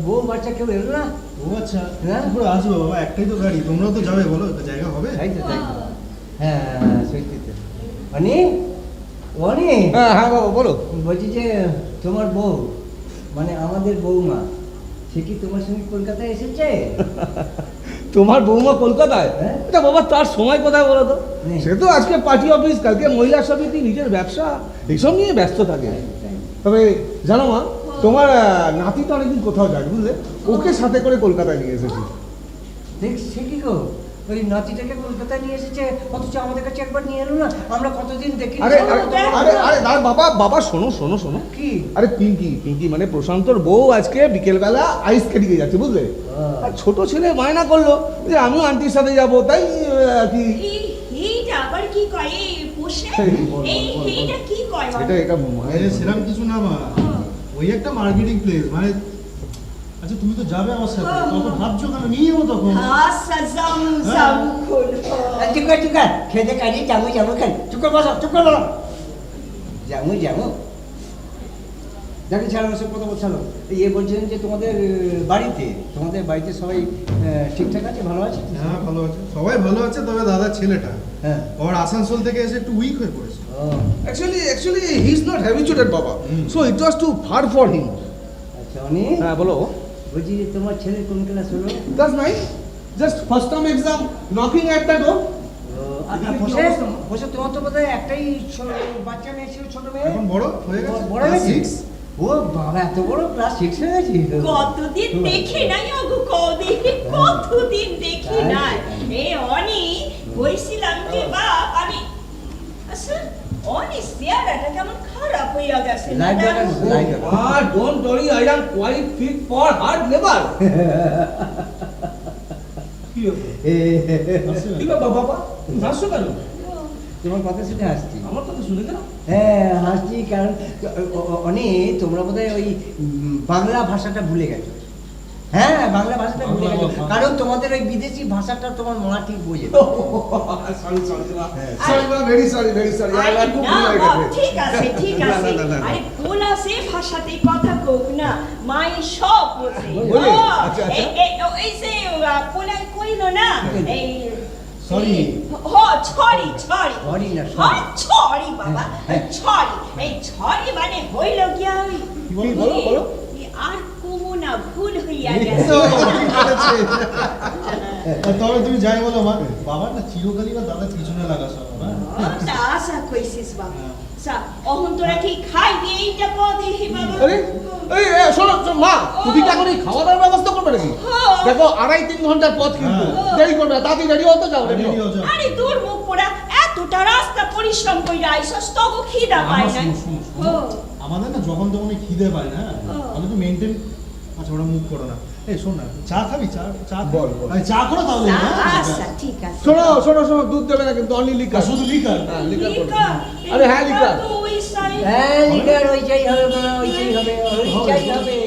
বউ বাচ্চা কেউ এলো না? ও আচ্ছা, হ্যাঁ? পুরো আসবো বাবা, একটাই তো গাড়ি, তোমরাও তো যাবে, বলো জায়গা হবে? তাই তো তাই তো। হ্যাঁ সত্যি তো। অনি অনি, হ্যাঁ হ্যাঁ বাবা বলো। বলছি যে তোমার বউ মানে আমাদের বৌমা, সে কি তোমার সঙ্গে কলকাতায় এসেছে? তোমার বৌমা কলকাতায়? হ্যাঁ। এটা বাবা তার সময় কোথায় বলো তো? নেই। সে তো আজকে পার্টি অফিস, কালকে মহিলা সমিতি, নিজের ব্যবসা, এইসব নিয়ে ব্যস্ত থাকে। তবে জানো মা, তোমার নাতি তো অনেকদিন কোথাও যায় বুঝলে, ওকে সাথে করে কলকাতায় নিয়ে এসেছি। দেখ সে কি গো, ওই নাতিটাকে কলকাতায় নিয়ে এসেছে, অথচ আমাদের কাছে একবার নিয়ে এলো না, আমরা কতদিন দেখি। আরে আরে আরে আরে দাঁড় বাবা, বাবা শোনো শোনো শোনো। কি? আরে পিঙ্কি মানে প্রশান্তর বউ আজকে বিকেলবেলা আইস কেটে যাচ্ছে বুঝলে। আর ছোট ছেলে বায়না করলো যে আমিও আন্টির সাথে যাবো, তাই কি এইটা আবার কি কয়? এই বসে এই, বল, এই বল, বল, এইটা কি কয়? এটা আরে সেরকম কিছু না মা, ওই একটা মার্কেটিং প্লেস মানে। আচ্ছা তুমি তো যাবে আমার সাথে, তত ভাবছো কেন? নিয়ে যাবো তখন। আচ্ছা জাম খুল। চুপ কর খেতে কাজে যাবো খান, চুপ কর বসো, চুপ কর বলো, যাবো দেখি ছাড়ো সব কথা বলছালো। ইয়ে বলছেন যে তোমাদের বাড়িতে সবাই ঠিকঠাক আছে, ভালো আছে? হ্যাঁ ভালো আছে, সবাই ভালো আছে, তবে দাদার ছেলেটা হ্যাঁ। ওর আসানসোল থেকে এসে একটু উইক হয়ে পড়েছে। ও actually he is not habituated বাবা, so it was too far for him. আচ্ছা অনি, হ্যাঁ বলো। বলছি যে তোমার ছেলে কোন ক্লাস হলো? That's nice. Just first term exam, knocking at the door. আচ্ছা, বসে তোমার তো বোধহয় একটাই বাচ্চা মেয়ে ছিল, ছোট মেয়ে। এখন বড় হয়ে গেছে, বড় হয়ে class গেছে? 6 ও বাবা, এত বড় ক্লাস 6 হয়ে গেছে? কতদিন দেখি নাই ওগো, কতদিন দেখি নাই। এ অনি বলছিলাম যে বাপ আমি আচ্ছা অনি চেহারাটা কেমন খারাপ হইয়া গেছে না? Ah, don't worry, I am quite fit for hard labor. কি হলো? কি ব্যাপার বাবা, তুমি হাসছো কেন? তোমার কথা শুনে হাসছি। আমার কথা শুনে কেন? হ্যাঁ হাসছি, কারণ অনেক তোমরা বোধহয় ওই বাংলা ভাষাটা ভুলে গেছো। হ্যাঁ বাংলা ভাষাটা ভুলে গেছো, কারণ তোমাদের ওই বিদেশি ভাষাটা তোমার মা ঠিক বোঝে না। Sorry, very sorry. I am too না, polite. ঠিক আছে না। আরে কোলা সে ভাষাতে কথা কোক না, মাই সব বোঝে। বলে? ও, আচ্ছা। এই যে কোলা কইলো না এই Sorry. ছড়ি Sorry না, হ্যাঁ ছড়ি বাবা, হ্যাঁ। ছড়ি এই ছড়ি মানে হইল গিয়া ওই বলো। আর কমু না, ভুল হইয়া গেছে। তবে তুমি যাই বলো মা, বাবার না চিরকালই বা দাদার পিছনে লাগা সব। তা আশা কইছিস বাবা। অহন তোরা কি খাইবি এইটা কদি বাবা? আরে এই শোনো মা, তুমি কি এখন এই খাওয়া দাওয়ার ব্যবস্থা করবে নাকি? হ্যাঁ দেখো 2.5-3 ঘন্টার পথ কিন্তু দেরি করবে না, তাড়াতাড়ি রেডি হতে যাও, রেডি রেডি হও। হও যাও। আরে দূর মুখ পোড়া, এতটা রাস্তা পরিশ্রম কইরা আইছস তগো খিদা পায় না। ও, আমাদের না যখন তখন এই খিদে পায় না, আমি তো মেনটেন। আচ্ছা ওটা মুখ করো না। এই শোন না, চা খাবি? চা চা বল, বল। আরে চা করো তাহলে। আচ্ছা ঠিক আছে। শোনো দুধ দেবে না কিন্তু, অনলি লিকার। শুধু লিকার? হ্যাঁ, লিকার করবে। লিকার? আরে হ্যাঁ, লিকার। তো ওই সাইড। হ্যাঁ লিডার ওইটাই হবে মা, ওইটাই হবে, ওইটাই হবে।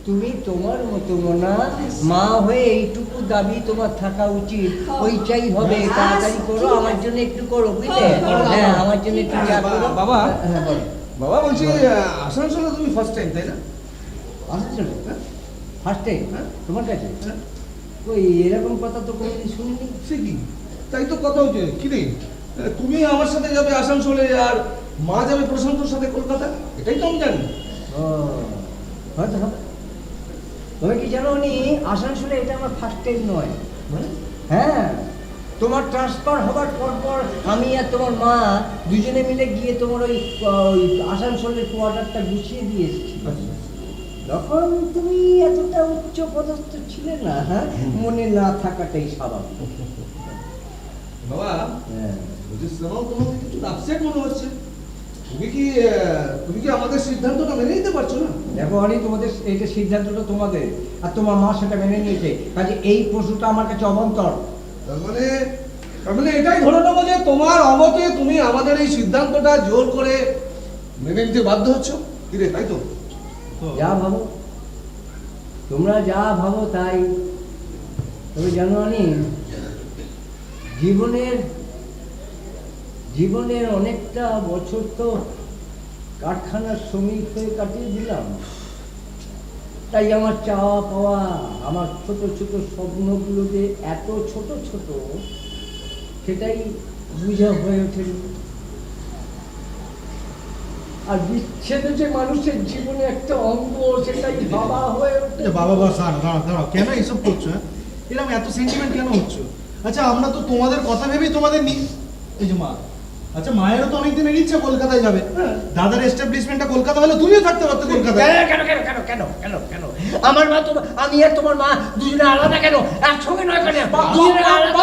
তুমি তোমার মতো মনা মা হয়ে এইটুকু দাবি তোমার থাকা উচিত, ওইটাই হবে। তাড়াতাড়ি করো, আমার জন্য একটু করো, বুঝলে? হ্যাঁ আমার জন্য একটু চা করো। বাবা। হ্যাঁ বলো। বাবা বলছি, আসানসোলে তুমি ফার্স্ট টাইম, তাই না? আসানসোলে ফার্স্ট টাইম তোমার কাছে? ওই এরকম কথা তো কোনোদিন শুনিনি। সে কি? তাই তো কথা হচ্ছে। কি রে, তুমি আমার সাথে যাবে আসানসোলে আর মা যাবে প্রশান্তর সাথে কলকাতা, এটাই তো আমি জানি। ও হয়তো হবে। তুমি কি জানো নি আসানসোলে এটা আমার ফার্স্ট টাইম নয়। হ্যাঁ, তোমার ট্রান্সফার হবার পর আমি আর তোমার মা দুজনে মিলে গিয়ে তোমার ওই আসানসোলের কোয়ার্টারটা গুছিয়ে দিয়ে এসেছি। তখন তুমি এতটা উচ্চ পদস্থ ছিলে না, হ্যাঁ মনে না থাকাটাই স্বাভাবিক। বাবা হ্যাঁ বলছি, শোনাও, তোমাকে কিছু আপসেট মনে হচ্ছে। তুমি কি আমাদের সিদ্ধান্তটা মেনে নিতে পারছো না? দেখো অনি, তোমাদের এইটা সিদ্ধান্তটা তোমাদের, আর তোমার মা সেটা মেনে নিয়েছে, কাজে এই প্রশ্নটা আমার কাছে অবান্তর। তার মানে এটাই ধরে নেবো যে তোমার অমতে তুমি আমাদের এই সিদ্ধান্তটা জোর করে মেনে নিতে বাধ্য হচ্ছ, কি রে, তাই তো? যা ভাবো, তোমরা যা ভাবো তাই। তবে জানো অনি, জীবনের অনেকটা বছর তো কারখানার শ্রমিক হয়ে কাটিয়ে দিলাম। তাই আমার চাওয়া পাওয়া, আমার ছোট ছোট স্বপ্নগুলো যে এত ছোট ছোট, সেটাই বুঝা হয়ে ওঠেনি। আর বিচ্ছেদ যে মানুষের জীবনে একটা অঙ্গ, সেটাই ভাবা হয়ে ওঠে। বাবা বাবা দাঁড়াও, কেন এইসব করছো? এরকম এত সেন্টিমেন্ট কেন হচ্ছে? আচ্ছা আমরা তো তোমাদের কথা ভেবেই তোমাদের এই যে মা, আচ্ছা মায়েরও তো অনেকদিনের ইচ্ছা কলকাতায় যাবে। দাদার এস্টাবলিশমেন্টটা কলকাতা হলে তুমিও থাকতে পারতে কলকাতায়। কেন আমার মা, আমি আর তোমার মা দুজনে আলাদা কেন? একসঙ্গে নয় কেন? দুজনে আলাদা।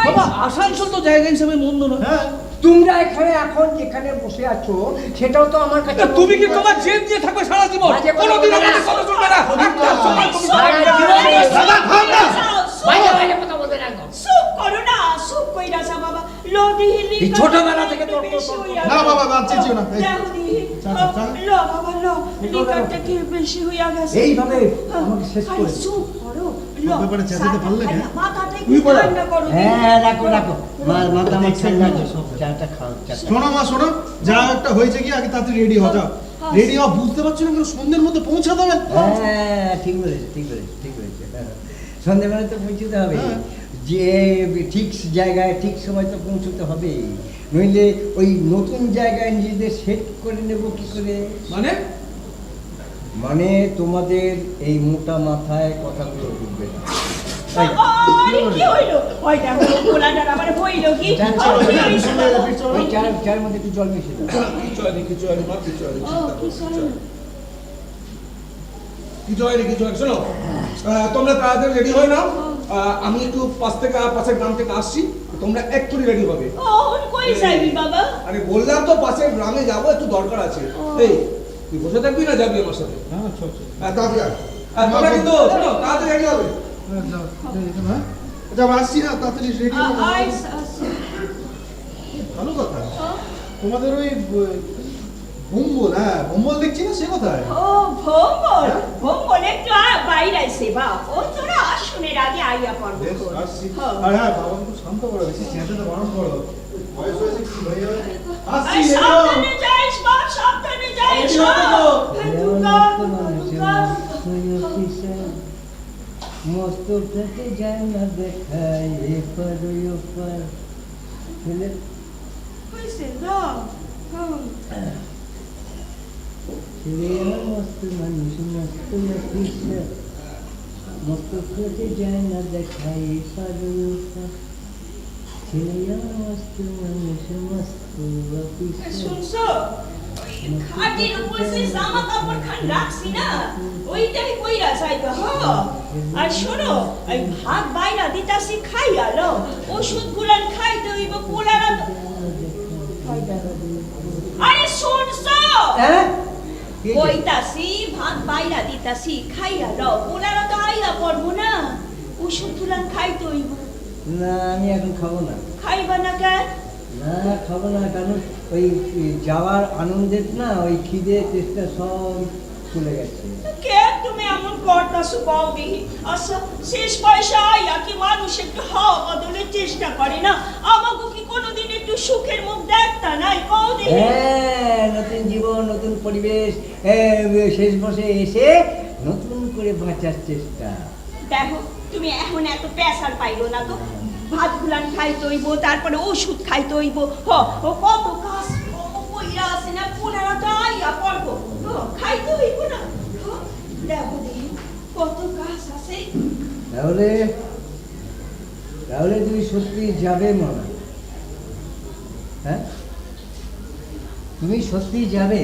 বাবা, আসানসোল তো জায়গা হিসেবে মন্দ নয়। হ্যাঁ তোমরা এখানে এখন যেখানে বসে আছো, সেটাও তো আমার কাছে। তুমি কি তোমার জেদ দিয়ে থাকবে সারা জীবন? বাজে কথা কোনোদিন বলবে না। আমাদের কথা শুনবে না। সারা জীবন- দাদা, থাম না। বাজে কথা বলবে না একদম। চুপ করো না, চুপ কইরা যা বাবা। লদি হিলি এই ছোটবেলা থেকে তোর না বাবা, চেঁচিও না। এই, চা, চা। ল বাবা ল, লিকারটা কি বেশি হইয়া গেছে? এইভাবে আমাকে শেষ আরে করে। চুপ করো। ল, সব ব্যাপারে চেঁচাতে ভালো লাগে? মাথাটা তুই একটু বলো। ঠান্ডা করো। হ্যাঁ রাখো মাথা আমার ঠান্ডা আছে, চাটা খাও, চাটা। শোনো মা, শোনো, যা একটা হয়েছে কি, আগে তাড়াতাড়ি রেডি হও, যাও রেডি হও। বুঝতে পারছো না কেন সন্ধ্যের মধ্যে পৌঁছা দেবেন? হ্যাঁ ঠিক বলেছে। সন্ধ্যেবেলা তো পৌঁছতে হবে, হ্যাঁ। যে ঠিক জায়গায় ঠিক সময় তো পৌঁছতে হবে, নইলে ওই নতুন জায়গায় নিজেদের সেট করে নেব কি করে? মানে তোমাদের এই মোটা মাথায় কথাগুলো ঢুকবে না। তাই। আরে কি হইলো? ওই দেখো পোলাটার আবার বইলো কি? ওই চায়ের মধ্যে একটু জল মিশিয়ে দাও। কিছু হয়নি, ও কি শোনো? শোনো, তোমরা তাড়াতাড়ি রেডি হয়ে নাও। আমি একটু পাশের গ্রাম থেকে আসছি, তোমরা এক্ষুনি রেডি হবে। ও কই যাবি বাবা? আরে বললাম তো পাশের গ্রামে যাবো, একটু দরকার আছে। এই তুই বসে থাকবি না যাবি আমার সাথে? হ্যাঁ চল চল। তাড়াতাড়ি আয়। তোমরা কিন্তু শোনো, তাড়াতাড়ি রেডি হবে। হ্যাঁ, যাও, হ্যাঁ আচ্ছা আমি আসছি, না তাড়াতাড়ি রেডি হও। আইস ভালো কথা। তোমাদের ওই ভম্বল, হ্যাঁ ভম্বল দেখছি না, সে কোথায়? ও ভোমল একটু বাইরে আইছে বাপ। ও তোরা আসুনের আগে আইয়া পড়বো। বেশ, আসছি। আর হ্যাঁ বাবাকে একটু শান্ত করো, বেশি চেঁচাতে বারণ করো। বয়স হয়েছে, কি হয়ে যাবে? আসছি, আই রেডি হও। সাবধানে যাইস বাপ, সাবধানে যাইস। মস্ত ফেটে যায় না দেখায় এপার ওপার। কইছে দাও। ছেলে আমার মস্ত মানুষ, মস্ত অফিসার, মস্ত ফেটে যায় না দেখায় এপার ওপার। ছেলে আমার মস্ত মানুষ, মস্ত অফিসার। শুনছো? ওই খাটের উপর যে জামা কাপড় খান রাখছি না ওইটাই কইরা যাইবে হ। আর শোনো এই ভাত বাইরা দিতাছি খাইয়া লো, ওষুধ গুলান খাইতে হইব পোলারা তো। আরে শুনছো? হ্যাঁ কইতাছি ভাত বাইরা দিতাছি খাইয়া লো, পোলারা তো আইয়া পড়বো না, ওষুধ গুলান খাইতে হইব। না আমি এখন খাবো না। খাইবা না কেন? না খাবো না, কারণ ওই যাওয়ার আনন্দের না ওই খিদে চেষ্টা সব চলে গেছে। কে তুমি এমন করতাছো কও দেখি? আচ্ছা শেষ পয়সা আইয়া কি মানুষ একটু হাওয়া বদলের চেষ্টা করে না? আমাকে কি কোনোদিন একটু সুখের মুখ দেখতা নাই কও দেখি? হ্যাঁ, নতুন জীবন, নতুন পরিবেশ, শেষ বসে এসে নতুন করে বাঁচার চেষ্টা। দেখো তুমি এখন এত প্রেসার পাইলো না তো, ভাত গুলান খাইতে হইব, তারপরে ওষুধ খাইতে হইব, ও কত কাজ কইরা আছে না, পোলারা তো আইয়া পড়বো, খাইতে হইব না? দেখো দেখি কত কাজ আছে। তাহলে তাহলে তুমি সত্যি যাবে মনে? হ্যাঁ তুমি সত্যি যাবে?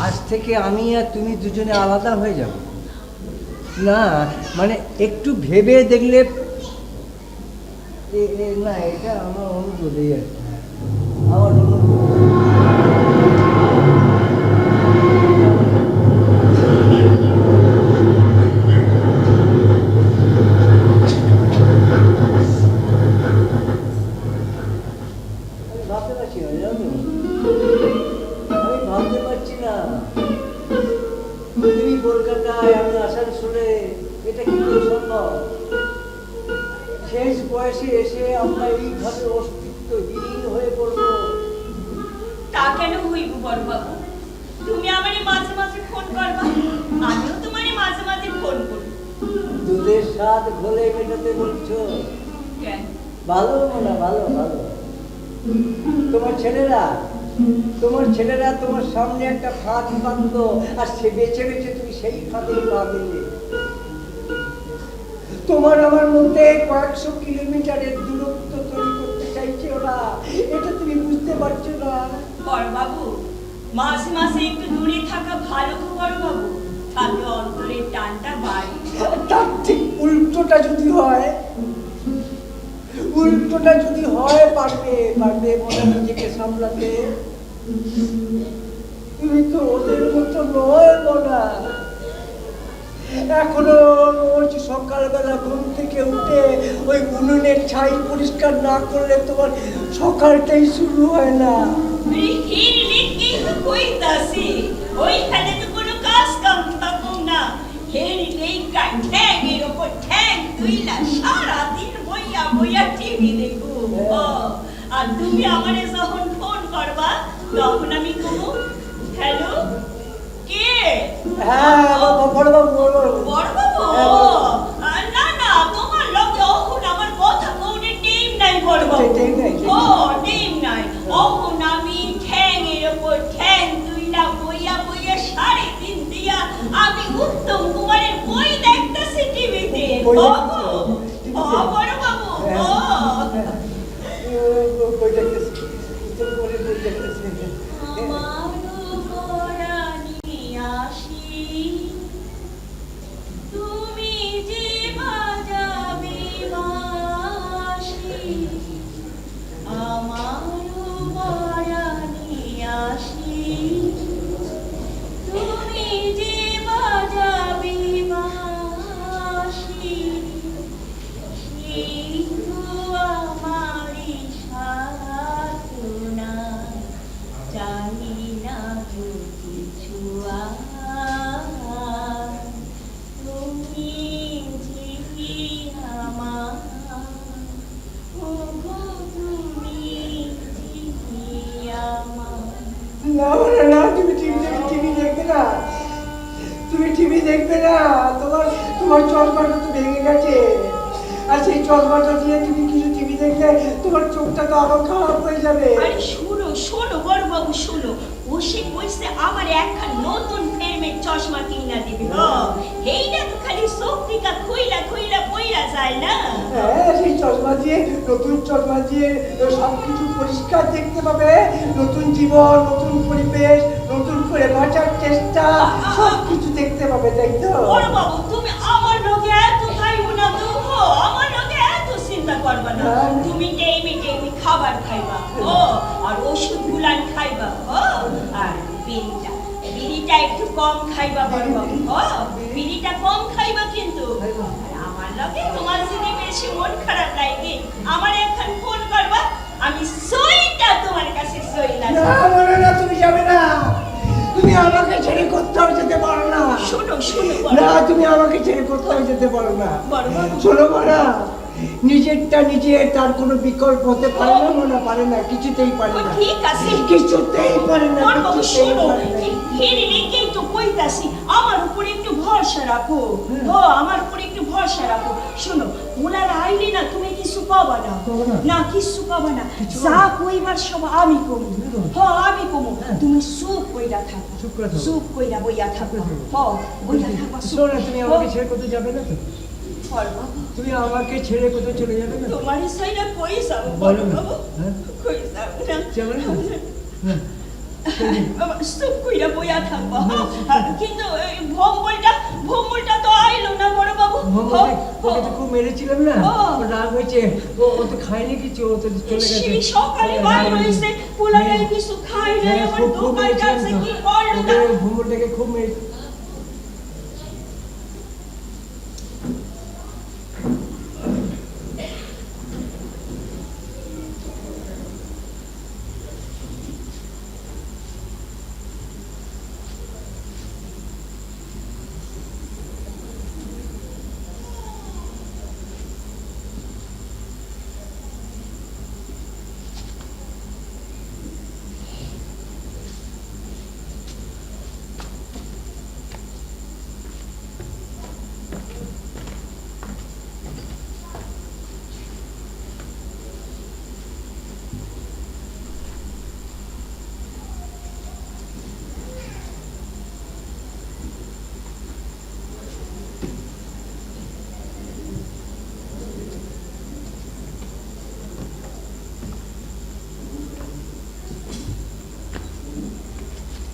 আজ থেকে আমি আর তুমি দুজনে আলাদা হয়ে যাব না? মানে একটু ভেবে দেখলে না, এটা আমার অনুরোধই আর কি, আমার অনুরোধ। ভাবতে পারছি না, জানো, আমি ভাবতে পারছি না তুমি কলকাতায়, আমি আসানসোলে, এটা কি করে সম্ভব? শেষ বয়সে এসে আমরা এইভাবে অস্তিত্বহীন হয়ে পড়বো। তা কেন হইব বড় বাবু? তুমি আমারে মাঝে মাঝে ফোন করবা, আমিও তোমারে মাঝে মাঝে ফোন করব। দুধের স্বাদ ঘোলে মেটাতে বলছো? কেন? ভালো না, ভালো ভালো। তোমার ছেলেরা তোমার সামনে একটা ফাঁদ বাঁধলো, আর সে বেছে বেছে তুমি সেই ফাঁদে পা দিলে। তোমার আমার মধ্যে কয়েকশো কিলোমিটারের দূরত্ব তৈরি করতে চাইছে ওরা, এটা তুমি বুঝতে পারছো না? বড় বাবু মাঝে মাঝে একটু দূরে থাকা ভালো তো বড় বাবু, তাহলে অন্তরের টানটা বাড়ে। তার ঠিক উল্টোটা যদি হয়, পারবে মনে নিজেকে সামলাতে। তুমি তো ওদের মতো নয় মনা। এখনো রোজ সকালবেলা ঘুম থেকে উঠে ওই উনুনের ছাই পরিষ্কার না করলে তোমার সকালটাই শুরু হয় না। ওইখানে তো কোনো কাজ কাম থাকুক না, ঠ্যাংয়ের ওপর ঠ্যাং তুইলা সারাদিন বইয়া বইয়া টিভি দেখো। আর তুমি আমারে যখন ফোন করবা তখন আমি কমু, হ্যালো কে? হ্যাঁ বড় বাবু। বড় বাবু? না না, তোমার লগে অখন আমার কথা কোনে টিম নাই বড় বাবু। টিম নাই। অখন আমি ঠ্যাংয়ের ওপর ঠ্যাং তুইলা বইয়া বইয়া 3.5 দিয়া আমি উত্তম কুমারের বই দেখতেছি টিভিতে। বড় বাবু। তুমি যে বাজাবে বাঁশি, আমার পরাণে আসি, তুমি যে বাজাবে বাঁশি, কিন্তু আমারই সাধনা, জানি না তো কিছু আর, তুমি যে আমার, ওগো তুমি যে আমার। না, তুমি টিভি দেখবে না, তোমার চশমাটা তো ভেঙে গেছে, আর সেই চশমাটা দিয়ে তুমি কিছু টিভি দেখলে তোমার চোখটা তো আরো খারাপ হয়ে যাবে। আরে শোনো বড় বাবু, শোনো, ও সে কইছে আমার একখান নতুন ফিল্মের চশমা কিনা দিবি এইটা তো খালি শক্তিকা খুইলা খুইলা পইরা যায় না। হ্যাঁ, সেই চশমা দিয়ে, নতুন চশমা দিয়ে সবকিছু পরিষ্কার দেখতে পাবে, নতুন জীবন, নতুন পরিবেশ, নতুন করে বাঁচার চেষ্টা, সবকিছু দেখতে পাবে, তাই তো? বড় বাবু তুমি আমার লগে এত খাইবো না তো, আমার লগে এত চিন্তা করবা না। তুমি টাইমে টাইমে খাবার খাইবা আর ওষুধ গুলান খাইবা আর বিড়িটা একটু কম খাইবা বড় বাবু বিড়িটা কম খাইবা কিন্তু। আর আমার লগে তোমার যদি বেশি মন খারাপ লাগে আমার এখন ফোন করবা, আমি সইটা তোমার কাছে সই না, লাগবে। না, তুমি যাবে না, তুমি আমাকে ছেড়ে কোথাও যেতে পারো না। শোনো শোনো না, তুমি আমাকে ছেড়ে কোথাও যেতে পারো না। বড় বাবু শোনো মারা, নিজেরটা নিজে, তার কোনো বিকল্প হতে পারে না, মনে পারে না, কিছুতেই পারে না, ঠিক আছে কিছুতেই পারে না, বড় বাবু কিছুতেই শোনো পারে না। ফিরে রেখেই তো কইতাছি আমার উপরে একটু ভরসা রাখো আমার উপরে একটু ভরসা রাখো। শোনো ওনারা আইলে না তুমি কিছু পাবা না, না কিছু পাবা না, যা কইবার সব আমি কমু আমি কমু, তুমি চুপ কইরা থাকো, চুপ কইরা বইয়া থাকো বইয়া থাকো। শোনো, তুমি আমাকে ছেড়ে কোথাও যাবে না তো? বড় বাবু তুমি আমাকে ছেড়ে কোথাও চলে যাবে না? তোমারই সাইডে কই যাবো বড় বলো না। বাবু হ্যাঁ? কই যাবো না যাবে না? হ্যাঁ। চুপ কইরা বইয়া থাকবো কিন্তু ভোমলটা তো আইলো না বড় বাবু। ওকে তো খুব মেরেছিলাম না, ও রাগ হয়েছে, ও তো খায়নি কিছু, ও তো চলে গেছে। সেই সকালে বাইরে হইছে পোলাটাই কিছু খাই নাই, হ্যাঁ, আমার খুব দোকান মেরেছিলাম কাছে তো। কি করলো ওকে, না ভুমরটাকে খুব মেরে।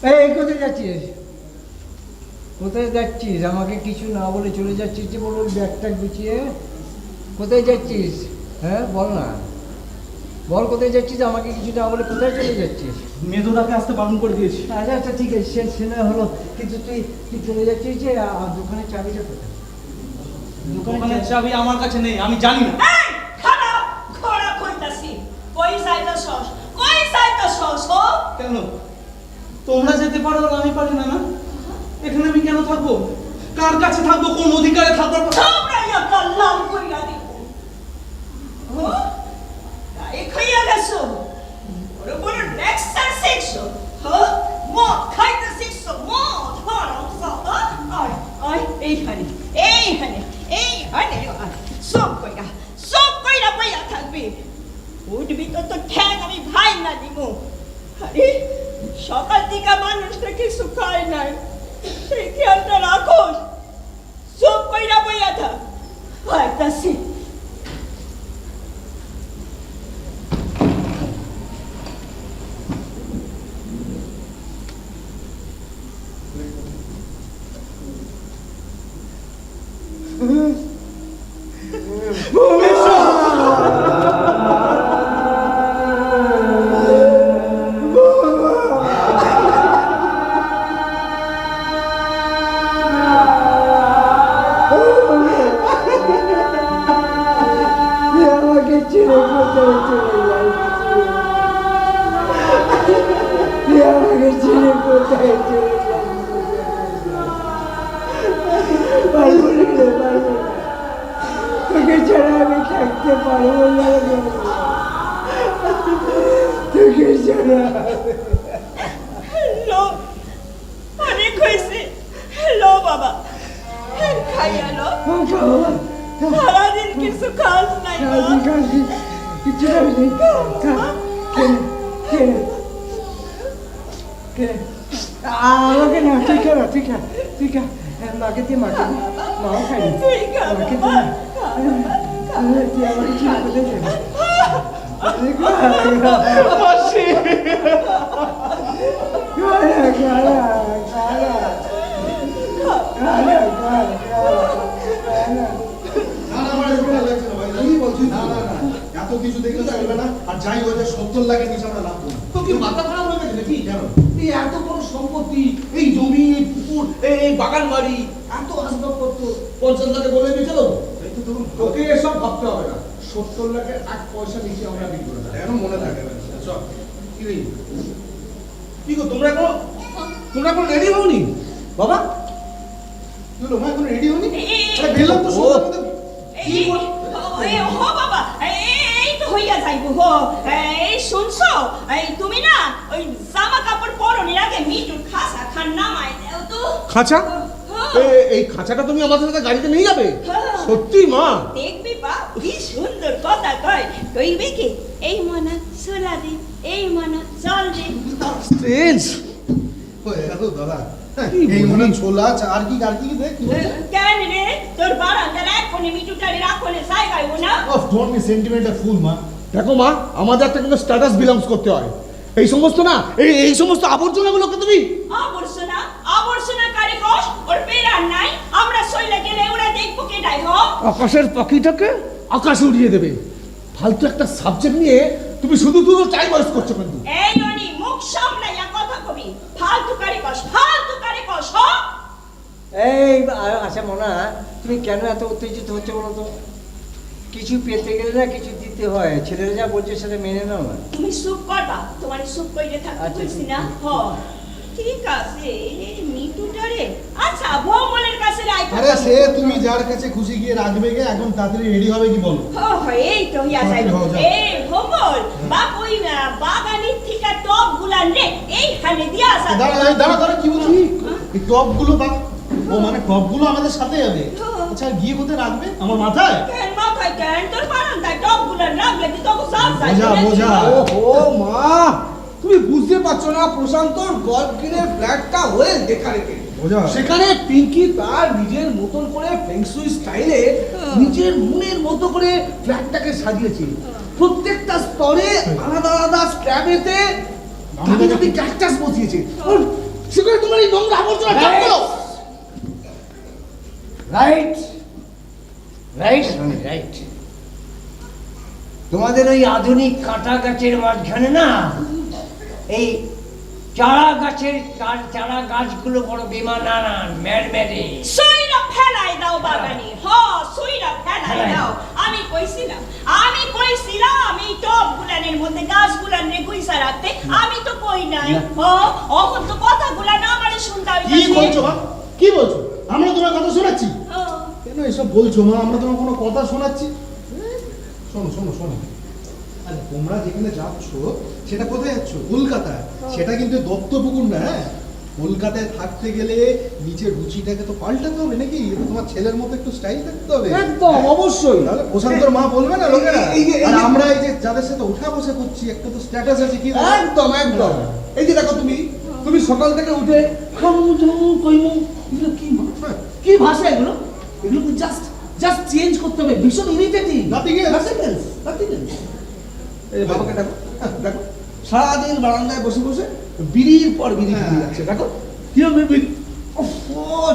এই কোথায় যাচ্ছিস? কোথায় যাচ্ছিস? আমাকে কিছু না বলে চলে যাচ্ছিস যে বলো, ব্যাগটা গুছিয়ে কোথায় যাচ্ছিস? হ্যাঁ বল না, বল কোথায় যাচ্ছিস? আমাকে কিছু না বলে কোথায় চলে যাচ্ছিস? মেদোদাকে আসতে বারণ করে দিয়েছি। আচ্ছা আচ্ছা ঠিক আছে, সে না হলো, কিন্তু তুই চলে যাচ্ছিস যে দোকানের চাবিটা কোথায়? দোকানের চাবি আমার কাছে নেই, আমি জানি না। এই খারাপ খরা কইতাছি কই যাইতাছস কেন তোমরা যেতে পারো আর আমি পারি না? না এখানে আমি কেন থাকবো? কার কাছে থাকবো? কোন অধিকারে থাকবো? তোমরা একটা লাল কইরা দিব তাই খাইয়া গেছো বড় বড় নেক্সটার শিখছো মদ খাইতে শিখছো মদ হারাম সাদা আয় এইখানে সব কইরা বইয়া থাকবি উঠবি তো ঠ্যাং আমি ভাই না দিব। আরে সকাল থেকে মানুষটা কিছু খায় নাই, সেই খেয়ালটা রাখোস, সব কইরা বইয়া থাক ভাইতাছি। আমাকে ছেড়ে কোথায় চলে যাচ্ছিস? আমাকে ছেড়ে কোথায় চলে যাচ্ছিস? পারবো না রে, পারবো না, তোকে ছাড়া আমি থাকতে পারবো না রে, তোকে ছাড়া। লো অনেক হয়েছে, লো বাবা খাইয়া লো, সারাদিন কিছু খাস নাই মা। কিছু আমাকে না, ঠিক আছে, ঠিক আছে। তুই খা, মাকে দিয়ে মাকে দে। মাও খাইনি, তুই খা, মাকে দে বাবা, না। তুই আমার কিছু বলে দে না। মাসি না না আমার এগুলো ভালো লাগছে না ভাই কি বলছিস না না না এত কিছু দেখলে চলবে না আর যাই হয়ে যায় 70 লাখের নিচে আমরা লাভ করব তো কি মাথা খারাপ হয়ে গেছে নাকি? কেন এই এত বড় সম্পত্তি, এই জমি, এই পুকুর, এই বাগান বাড়ি, এত আসবাবপত্র 50 লাখে বলে দিতে দেবো? এই তো ধরুন তোকে এসব ভাবতে হবে না। 70 লাখের 1 পয়সা নিচে আমরা বিক্রি করে দেবো। যেন মনে থাকে চল, কি রে? কি গো, তোমরা এখন রেডি হওনি বাবা? কি হলো মা এখন রেডি হনি এই- আরে বেললাম তো সবার মধ্যে এই হো বাবা, এই তো হইয়া যাইবো হো। এই শুনছো, এই তুমি না ওই জামা কাপড় পরনের আগে মিটুর খাসা খান নামাই দাও তো। খাঁচা? হ্যাঁ। এই খাঁচাটা তুমি আমাদের সাথে গাড়িতে নিয়ে যাবে? হ্যাঁ। সত্যি মা? দেখবি বা কি সুন্দর কথা কয়। কইবে কি এই মনা সোলা দে, এই মনা জল দে। স্ট্রেঞ্জ। হয়ে গেল দাদা কি এই বলি? মনে ছোলা আর কি দেখ কি কেন রে তোর বারান্দার এক কোণে মিটুটারে রাখনে জায়গায় না। অফ ডোন্ট বি সেন্টিমেন্টাল ফুল মা দেখো মা, আমাদের একটা কিন্তু স্ট্যাটাস বিলংস করতে হয়। এই সমস্ত না, এই সমস্ত আবর্জনাগুলোকে তুমি আবর্জনা আবর্জনা কারে কস ওর পেরার নাই। আমরা সইলে গেলে ওরা দেখবো কে ডাই হ। আকাশের পাখিটাকে আকাশে উড়িয়ে দেবে। ফালতু একটা সাবজেক্ট নিয়ে তুমি শুধু টাইম ওয়েস্ট করছো কিন্তু। এই অনি মুখ সামলাইয়া কথা কবি। ফালতু কারে কস হ। এই আচ্ছা মনা, তুমি কেন এত উত্তেজিত হচ্ছে বলো তো? কিছু পেতে গেলে না কিছু দিতে হয়, ছেলেরা যা বলছে সেটা মেনে নাও না। তুমি চুপ করবা, তোমার চুপ কইরে থাকতে আচ্ছা, বলছি ঠিক না। আছে। হ ঠিক আছে, এই মিটুটারে আচ্ছা ভৌমলের কাছে রাইখা। আরে সে তুমি যার কাছে খুশি গিয়ে রাখবে গে এখন তাড়াতাড়ি রেডি হবে কি বলো এই তো হইয়া যাইব। হও, যাও। এই ভৌমল বাপ ওই বাগানির থেকে টপ গুলান রে এইখানে দিয়া আসা। দাঁড়া কি বলছি এই টপ গুলো ও মানে টপ গুলো আমাদের সাথে যাবে আচ্ছা আর গিয়ে কোথায় রাখবে আমার মাথায় কেন মাথায় কেন তোর বারান্দায় টপ গুলান রাখলে কি তোকে সাফ বোঝা ও মা, তুমি বুঝতে পারছো না প্রশান্তর গল্ফ গ্রিনের ফ্ল্যাটটা হয়ে দেখা রেখে বোঝা সেখানে পিঙ্কি তার নিজের মতন করে ফেংসুই স্টাইলে নিজের মনের মতো করে ফ্ল্যাটটাকে সাজিয়েছে। প্রত্যেকটা স্তরে আলাদা আলাদা স্ল্যাবেতে দামি ক্যাকটাস বসিয়েছে। আর সেখানে তোমার এই নোংরা আবর্জনা জড়ো। Right right right. তোমাদের ওই আধুনিক কাঁটা গাছের মাঝখানে না এই চারা গাছগুলো বড় বেমানান ম্যাড়মেড়ে। সইরা ফেলাই দাও বাগানে। সইরা ফেলাই দাও। আমি কইছিলাম এই টপ গুলানের মধ্যে গাছ গুলানে গুইসা রাখতে। আমি তো কই নাই। অখন তো কথাগুলা না আমারে শুনতে হবে। কি বলছো মা কি বলছো আমরা তোমার কথা শোনাচ্ছি কেন এসব বলছো মা আমরা তোমার কোনো কথা শোনাচ্ছি শোনো আরে তোমরা যেখানে যাচ্ছ সেটা কোথায় যাচ্ছ কলকাতায় সেটা কিন্তু দত্তপুকুর না হ্যাঁ কলকাতায় থাকতে গেলে নিজের রুচিটাকে তো পাল্টাতে হবে নাকি তোমার ছেলের মতো একটু স্টাইল থাকতে হবে একদম অবশ্যই। তাহলে প্রশান্তর মা বলবে না লোকেরা এই যে- আর আমরা এই যে যাদের সাথে উঠা বসে করছি একটা তো স্ট্যাটাস আছে কি একদম একদম। এই যে দেখো তুমি সকাল থেকে উঠে এগুলো কি ভাষা এগুলো? এগুলো জাস্ট চেঞ্জ করতে হবে। ভীষণ irritating. Nothing else. Nothing else. এই বাবাকে দেখো দেখো সারাদিন বারান্দায় বসে বসে বিড়ির পর বিড়ি খেয়ে যাচ্ছে। দেখো কি হবে বিড়ি।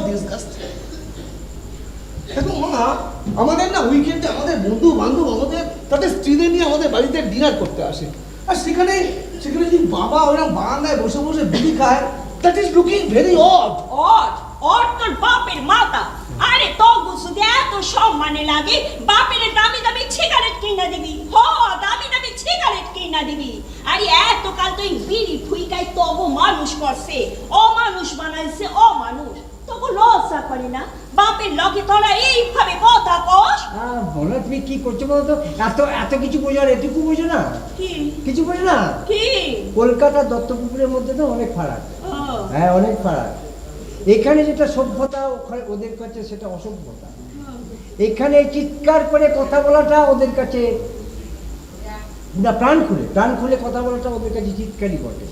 ডিসগাস্টিং। দেখো মা, আমাদের না উইকেন্ডে আমাদের বন্ধু বান্ধব আমাদের তাদের স্ত্রীদের নিয়ে আমাদের বাড়িতে ডিনার করতে আসে। আর সেখানে যদি বাবা ওরা বারান্দায় বসে বসে বিড়ি খায়, that is looking very odd. অট তোর বাপের মাথা। আরে তো গুছুতে এত সম্মানে লাগে বাপের দামি দামি সিগারেট কিনা দিবি। দামি দামি সিগারেট কিনা দিবি। আরে এত কাল তুই বিড়ি ফুইকাই তবু মানুষ করছে, অমানুষ বানাইছে অমানুষ। তবু লজ্জা করে না বাপের লগে তোরা এইভাবে কথা কস? বলো তুমি কি করছো বলো তো? এত কিছু বোঝো আর এটুকু বোঝো না? কি কিছু বোঝো না? কি কলকাতা দত্তপুকুরের মধ্যে তো অনেক ফারাক। হ্যাঁ অনেক ফারাক। এখানে যেটা সভ্যতা ওখানে ওদের কাছে সেটা অসভ্যতা। এখানে চিৎকার করে কথা বলাটা ওদের কাছে না, প্রাণ খুলে কথা বলাটা ওদের কাছে চিৎকারই বটে।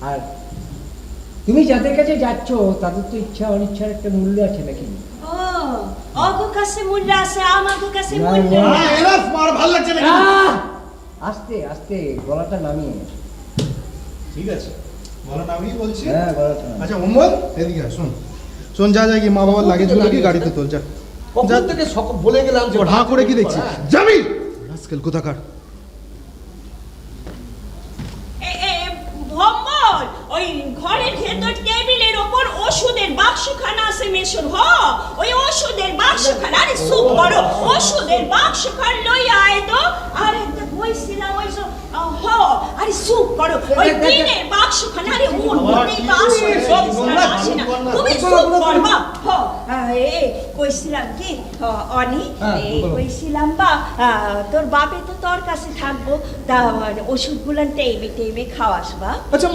আর তুমি যাদের কাছে যাচ্ছ তাদের তো ইচ্ছা অনিচ্ছার একটা মূল্য আছে নাকি? ও অগো কাছে মূল্য আছে, আমাগো কাছে না, মূল্য না। নেই। এনাফ মার ভাল লাগছে না আস্তে আস্তে গলাটা নামিয়ে। ঠিক আছে বলা নামিয়ে বলছি। হ্যাঁ গলাটা নামিয়ে। আচ্ছা মোহাম্মদ এদিকে আয়, শোন শোন, যা যা গিয়ে মা বাবার লাগেজ গুলো কি গাড়িতে তোল যা। কখন থেকে বলে গেলাম যে ঢা করে কি দেখছি যাবি আজকাল কোথাকার। ভম্বল ওই ঘরের ভেতর টেবিলের ওপর ওষুধের বাক্সখানা আছে মেশর হ, ওই ওষুধের বাক্সখানা আরে সুপ করো, ওষুধের বাক্সখান লই আয় তো। আর একটা কইছিলাম ওই হ আরে সুপ করো ওই দিনের বাক্সখানা আরে ওর মধ্যেই তো আসে সব আসে না, তুমি সুপ করবা। হ এ কইছিলাম কি অনি এই কইছিলাম বা তোর বাপে তো তোর কাছে থাকবো, তা ওষুধগুলো টেইমে টেইমে খাওয়াস বা। আচ্ছা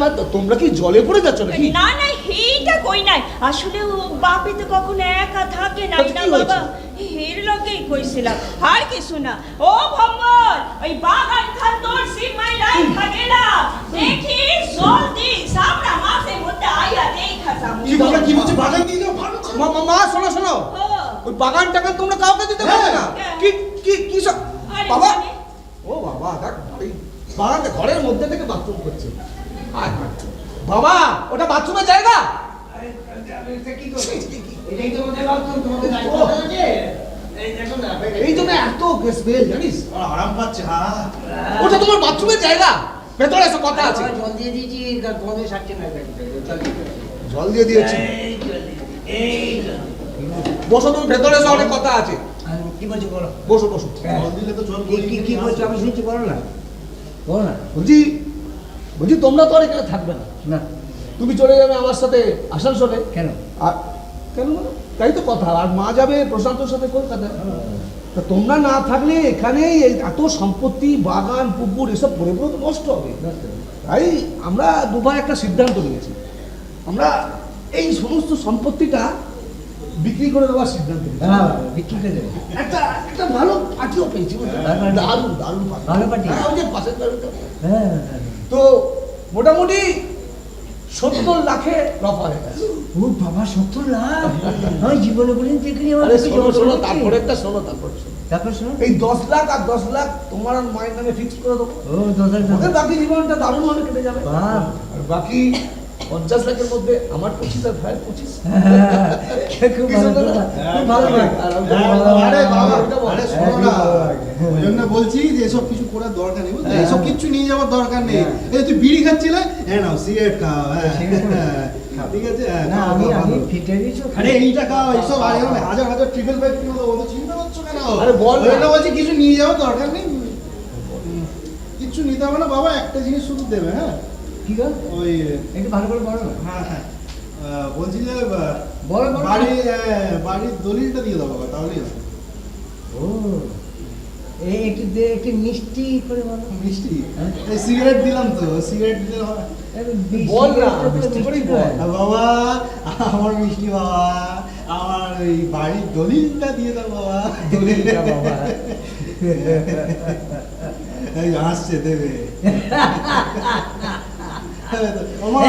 মা তোমরা কি জলে পড়ে যাচ্ছ নাকি? না না এইটা কই নাই, আসলে ও বাপে তো কখনো একা থাকে না আচ্ছা, না কি হয়েছে? বাবা, এর লগেই কইছিলাম আর কিছু না। ও ভম্বল ওই বাগান খান তোর সিমাই রাইখা গেলাম, দেখি জলদি সামরা মাসে মধ্যে আইয়া দেখা যাবো। কি বলে কি বলছে বাগান দিয়ে দাও ভালো মা মা মা শোনো শোনো, ওই বাগান টাগান তোমরা কাউকে দিতে পারবে না। কি কি কি সব আরে বাবা, মানে? ও বাবা দেখ এই বাগানে ঘরের মধ্যে থেকে বাথরুম করছে। আয়, আয়। বাবা ওটা বাথরুমের জায়গা? এটাই তোমাদের বাথরুম, তোমাদের গাড়ি ও। আছে? এই দেখো না, এই জন্য এত স্মেল জানিস? আর আরাম পাচ্ছে হ্যাঁ। ওটা তোমার বাথরুমের জায়গা, ভেতরে এসে কথা আছে। জল দিয়ে দিয়েছি, তোমাদের সাথে না গাড়িটা, জল দিয়ে দিয়েছি। জল দিয়ে দিয়েছি, এই জল দিয়ে, এই জল। বসো তুমি ভেতরে এসে অনেক কথা আছে। আর কি বলছো বলো? বসো বসো। জল দিলে তো জল কি বলছো আমি শুনছি, বলো না, বলো না। বলছি বলছি তোমরা তো আর এখানে থাকবে না, না তুমি চলে যাবে আমার সাথে আসানসোলে। কেন? আর কেন বলো? তাই তো কথা। আর মা যাবে প্রশান্তর সাথে কলকাতায়। তা তোমরা না থাকলে এখানে এই এত সম্পত্তি বাগান পুকুর এসব পড়ে পড়ে তো নষ্ট হবে। তাই আমরা দুবার একটা সিদ্ধান্ত নিয়েছি, আমরা এই সমস্ত সম্পত্তিটা বিক্রি করে দেওয়ার সিদ্ধান্ত নিয়েছি। হ্যাঁ বিক্রি করে দেবে। একটা একটা ভালো পার্টিও পেয়েছি, ভালো party? দারুণ দারুণ ভালো party? হ্যাঁ, ওই যে পাশের বাড়িটা। হ্যাঁ হ্যাঁ। তো মোটামুটি 70 লাখে রফা হয়ে গেছে। ও বাবা 70 লাখ, আমি জীবনে বলিনি দেখিনি। আমার আরে কাছে শোনো জমা শোনো, পড়েছে। তারপরে একটা শোনো, তারপরে শোনো। তারপর শোনো। এই 10 লাখ আর 10 লাখ তোমার আর মায়ের নামে ফিক্স করে দেবো। ও দাদা ওদের বাকি জীবনটা দারুণ ভাবে কেটে যাবে। বাহ। আর বাকি 50 লাখের মধ্যে আমার 25 আর ভাইয়ের 25। খুব ভালো কথা, খুব ভালো লাগে। আর আমি হ্যাঁ, ভালো লাগে। আরে বাবা, ওইটা বল। আরে শোনো খুব না, ভালো লাগে। ওই জন্য বলছি যে এসব কিছু করার দরকার নেই, বুঝলে? হ্যাঁ। এসব কিচ্ছু নিয়ে যাওয়ার দরকার নেই। হ্যাঁ। এই তুই বিড়ি খাচ্ছিলে, হ্যাঁ নাও সিগারেট খাও, হ্যাঁ সিগারেট হ্যাঁ, ঠিক আছে হ্যাঁ, না খাও, আমি খাও, আমি খাও। ফিটে দিয়েছি। আরে এইটা খাও, এইসব আর এরকম হাজার হাজার ট্রিপল ফাইভ কিলো দেবো, চিন্তা করছো কেন? আরে বল না। ওই জন্য বলছি কিছু নিয়ে যাওয়ার দরকার নেই, কিচ্ছু নিতে হবে না বাবা, একটা জিনিস শুধু দেবে, হ্যাঁ কি গো? ওই একটু ভালো করে বলো না। হ্যাঁ হ্যাঁ বলছি যে বলো, বলো। বাড়ির দলিলটা দিয়ে দাও বাবা, তাহলেই হবে। ও এই একটু দে, একটু মিষ্টি করে বলো। মিষ্টি হ্যাঁ। এই সিগারেট দিলাম তো, সিগারেট দিলে হবে। বল না, মিষ্টি মিষ্টি করেই করে। বল। আর বাবা আমার মিষ্টি বাবা, আমার এই বাড়ির দলিলটা দিয়ে দাও বাবা। দলিলটা বাবা। এই আসছে দেবে। বাবা,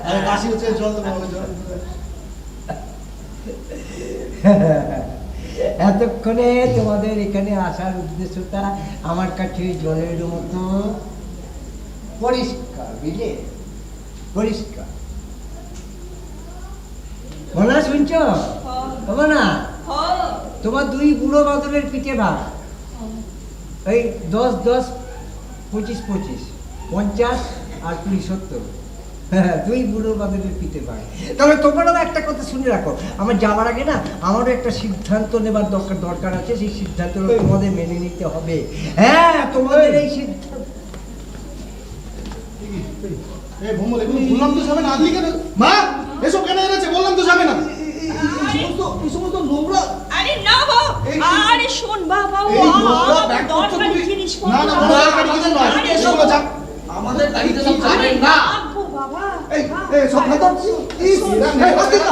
আরে কাশি হচ্ছে, জল দেবো বাবা, জল দেবো। এতক্ষণে তোমাদের এখানে আসার উদ্দেশ্যটা আমার কাছে জলের মতো পরিষ্কার, বুঝলে? পরিষ্কার। বলা শুনছ বাবা না? তোমার দুই বুড়ো বাদলের পিঠে ভাগ, এই 10 10 25 25 50 আর 20 70। হ্যাঁ, দুই বুড়ো বাদলের পিঠে ভাগ। তবে তোমরাও একটা কথা শুনে রাখো, আমার যাওয়ার আগে না আমারও একটা সিদ্ধান্ত নেবার দরকার আছে। সেই সিদ্ধান্তটা তোমাদের মেনে নিতে হবে। হ্যাঁ, তোমাদের এই সিদ্ধান্ত। এই ভোমল, এগুলো বললাম তো যাবে না, আদলি কেন? মা এসব কেন এনেছে? বললাম তো যাবে না। এই সমস্ত নোংরা আরে না বাবা, এই- আরে শোন বাবা, ও এই নোংরা ব্যাগ করছো দরকারি তুমি? জিনিস না না তোমার গাড়িতে নয়, আরে এসবগুলো যা। আমাদের গাড়িতে সব আরে যাবেন না। রাখবো বাবা। এই এই সব ভেতর ইস, এই আস্তে না,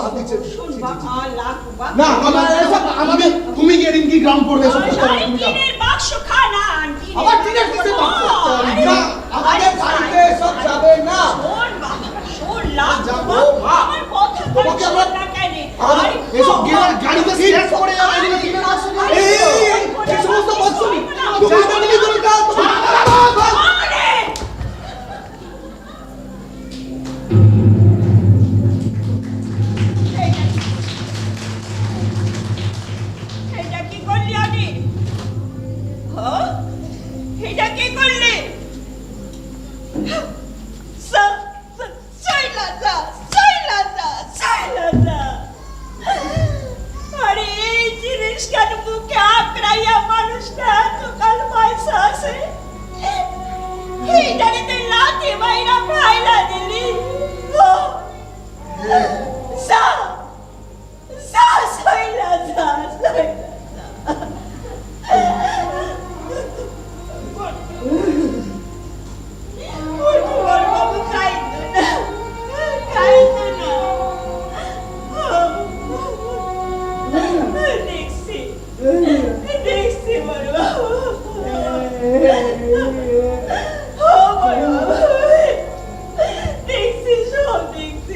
হাত দিচ্ছে। শোন বাবা, লাগবো বাবা। না বাবা, এসব আমাদের, তুমি গিয়ে রিঙ্কি গ্রাউন্ড করবে, এসব করতে হবে না, আরে তুমি যাও। টিনের বাক্স খানা, আবার টিনের কিসের বাক্স? আরে, না, আমাদের আরে, গাড়িতে সব যাবে না। শোন কথা ওকে শোন না কেন? আর এসব গাড়িতে স্ক্র্যাচ করে যাবে, এগুলো কিনে না শুনে। এই সমস্ত বদসুমি তুমি জানলে তুমি কাজ এটা কি করলি আমি? এটা কি করলি? আরে এই জিনিস কেন মুখে আঁকড়াইয়া মানুষটা এতকাল পয়সা আছে এইটারে তুই লাথি মাইরা ফাইলা দিলি। যা যা সইলা যা বাবু খাইতো না দেখছি বড় বাবু দেখছি সব দেখছি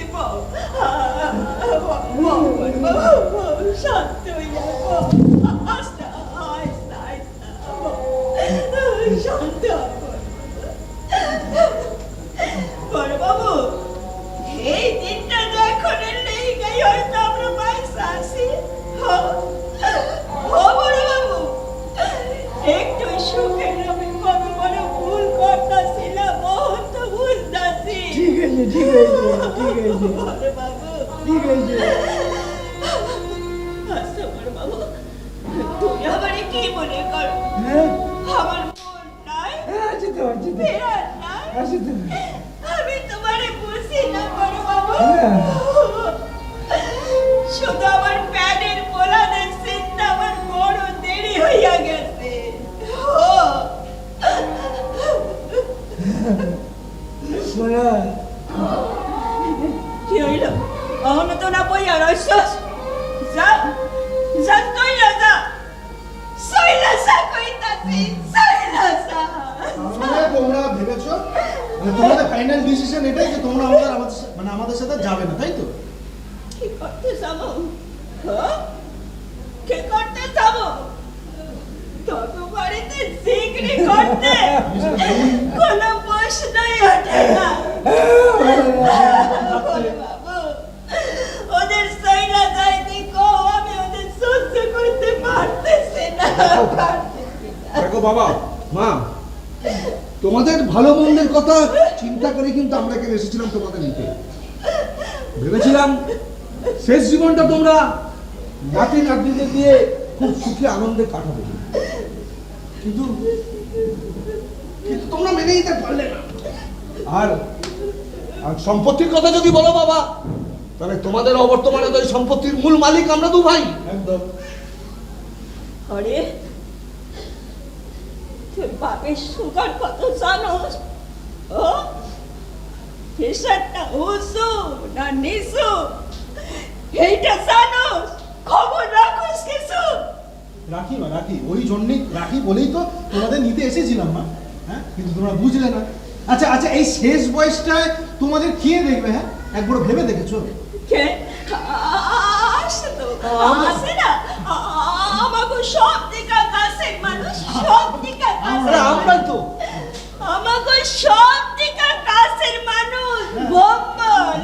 শান্ত হইয়া আস্তে আস্তে আস্তে শান্ত বড় বাবু এই দিনটা যখন লেগে হয়তো আমরা পয়সা আসি বড় বাবু একটু সুখের আমি কত বড় ভুল করতেছিলাম তো বুঝতেছি। ঠিক আছে বড় বাবু ঠিক আছে। আচ্ছা বড় বাবু তুমি আমারে কি মনে করো? আমার মন নাই, বিরাট নাই, আমি তোমারে বুঝি না বড় বাবু। শুধু আমার প্যাডের পোলাদের চিন্তা আমার বড় দেরি হইয়া গেছে। কি হইল? অহনো তো না বইয়া রইছস। যা যা কইলা যা সইলা যা কইতাছি সইলা যা। তোমরা ভেবেছো তোমাদের ফাইনাল ডিসিশন এটাই যে তোমরা আমাদের সাথে যাবে না, তাই তো? কি করতে যাবো? কি করতে যাবো? তত বাড়িতে জিগরি করতে কোনো প্রশ্নই ওঠে না। বাবু ওদের সইলা যাইতে কো, আমি ওদের সহ্য করতে পারতেছি না। দেখো বাবা মা, তোমাদের ভালো মন্দের কথা চিন্তা করে কিন্তু আমরা এখানে এসেছিলাম তোমাদের নিতে। ভেবেছিলাম শেষ জীবনটা তোমরা নাতি নাতনিদের দিয়ে খুব সুখে আনন্দে কাটাবে, কিন্তু তোমরা মেনে নিতে পারলে না। আর সম্পত্তির কথা যদি বলো বাবা, তাহলে তোমাদের অবর্তমানে তো এই সম্পত্তির মূল মালিক আমরা দু ভাই। একদম। আরে তুই বাপের সুগার কত জানোস? প্রেশারটা উঁচু না নিচু এইটা জানোস? খবর রাখোস কিছু? রাখি মা রাখি, ওই জন্যই রাখি বলেই তো তোমাদের নিতে এসেছিলাম মা। হ্যাঁ, কিন্তু তোমরা বুঝলে না। আচ্ছা আচ্ছা, এই শেষ বয়সটায় তোমাদের কে দেখবে? হ্যাঁ, একবার ভেবে দেখেছো? কে আসে তো আসে না? আমাকে সব দিকা কাছে মানুষ, সব দিকা কাছে আমরাই তো আমাকে সব দিকা কাছের মানুষ। বম্বল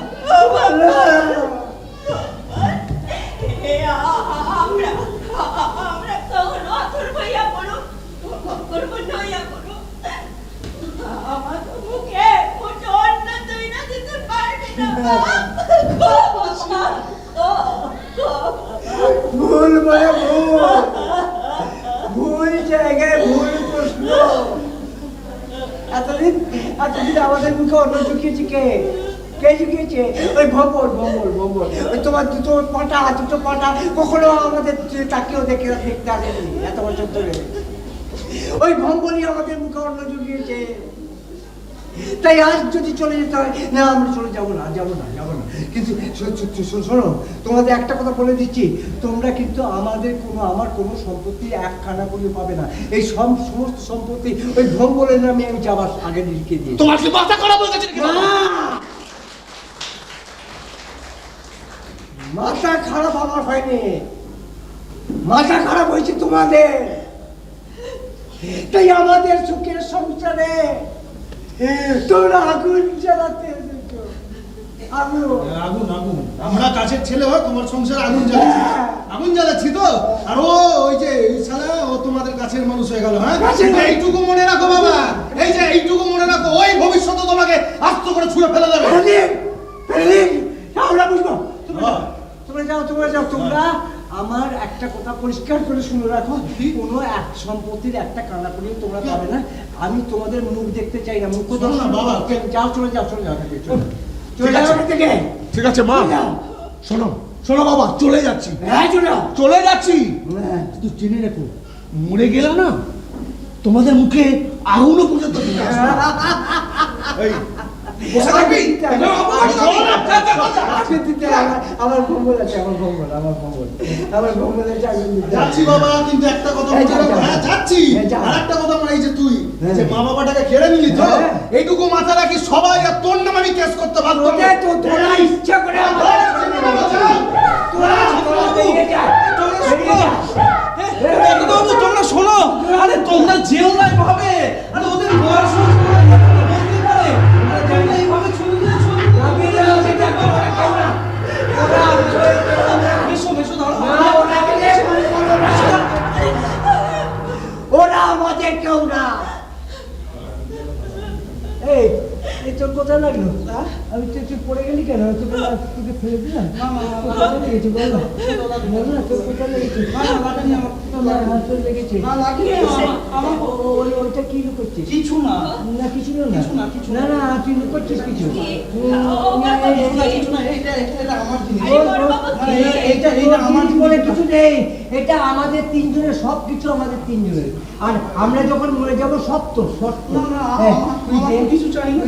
আমরা আমরা তখন অথর ভাইয়া বলো করব নইয়া করো আমার মুখে মুখে অন্য তুই না দিতে পারবি না। ভুল বলে ভুল জায়গায় ভুল প্রশ্ন। এতদিন আমাদের মুখে অন্য ঝুঁকিয়েছে কে? কে ঝুঁকিয়েছে? ওই ভম্বল। ওই তোমার দুটো পাটা কখনো আমাদের তাকেও দেখতে আসেনি এত বছর ধরে। ওই ভম্বলই আমাদের মুখে অন্য ঝুঁকিয়েছে। তাই আজ যদি চলে যেতে হয়, না আমরা চলে যাবো না। কিন্তু শোনো, তোমাদের একটা কথা বলে দিচ্ছি, তোমরা কিন্তু আমার কোনো সম্পত্তি একখানা করে পাবে না। এই সমস্ত সম্পত্তি ওই ভম্বলের নামে আমি যাবার আগে লিখে দিই। তোমার কি মাথা খারাপ হয়ে গেছে নাকি? মাথা খারাপ আমার হয়নি, মাথা খারাপ হয়েছে তোমাদের। তাই আমাদের সুখের সংসারে তোমরা আগুন জ্বালাতে এসেছো। আগুন আগুন আগুন আমরা কাছের ছেলে হয় তোমার সংসারে আগুন জ্বালাচ্ছি, আগুন জ্বালাচ্ছি তো। আর ও ওই যে শালা ও তোমাদের কাছের মানুষ হয়ে গেল। হ্যাঁ এইটুকু মনে রাখো বাবা, এই যে এইটুকু মনে রাখো, ওই ভবিষ্যতে তোমাকে আস্ত করে ছুঁড়ে ফেলে দেবে। আমরা বুঝবো। তোমরা যাও, তোমরা যাও। তোমরা আমার একটা কথা পরিষ্কার করে শুনে রাখো, কোনো এক সম্পত্তির একটা কানা করিয়ে তোমরা পাবে না। আমি তোমাদের মুখ দেখতে চাই না, মুখ শোনো না বাবা। যাও, চলে যাও, চলে যাও, চলে যাও এখান থেকে। ঠিক আছে মা, শোনো শোনো বাবা, চলে যাচ্ছি। হ্যাঁ চলে যাও। চলে যাচ্ছি। হ্যাঁ। তুই জেনে রেখো, মরে গেলাম না তোমাদের মুখে আগুনও পর্যন্ত দিবে। এই বসে থাকবি? আমার ভঙ্গল আছে, আমার ভঙ্গল, আমার ভঙ্গল, আমার ভঙ্গল আছে। যাচ্ছি বাবা, কিন্তু একটা কথা মনে রাখো। হ্যাঁ যাচ্ছি। আর একটা কথা মনে, এই যে তুই যে মা বাবাটাকে কেড়ে নিলি তো, এইটুকু মাথা রাখি, সবাই আর তোর নামে আমি কেস করতে বাধ্য হবে। তোরা ইচ্ছা করে বাবু তোমরা শোনো, আরে তোমরা যেও না এভাবে, আরে ওদের বয়স এইভাবে ছুড়ে দিলে ওরা আমাদের কেউ না। এই তোর কোথায় লাগলো? আমি তুই পড়ে গেলি কেন? তোকে ফেলে দিলাম? কোথায় লেগেছে বল না, তোর কোথায় লেগেছে? তোর লেগেছে ওইটা কি লুকোচ্ছিস? কিছু না, না কিছু না, না না তুই লুকোচ্ছিস কিছু। এটা আমার জীবনে কিছু নেই, এটা আমাদের তিনজনের, সব কিছু আমাদের তিনজনের। আর আমরা যখন মরে যাবো সব তো সব কিছু চাই না।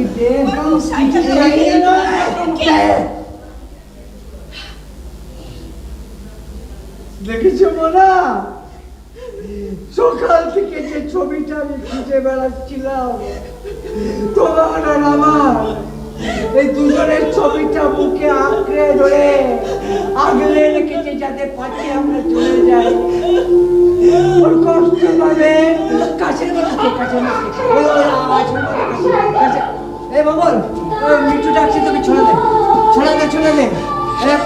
দেখেছো মোনা, সকাল থেকে যে ছবিটা আমি খুঁজে বেড়াচ্ছিলাম তোমার আর আমার, এই দুজনের ছবিটা বুকে আঁকড়ে ধরে আগলে রেখেছে, যাতে পাশে আমরা চলে যাই। ওর কষ্ট পাবে কাছের মানুষকে, কাছের মানুষকে এই বাবল, মিঠু ডাকছি, তোকে ছোড়া দে, ছোড়া দে, ছোড়া দে।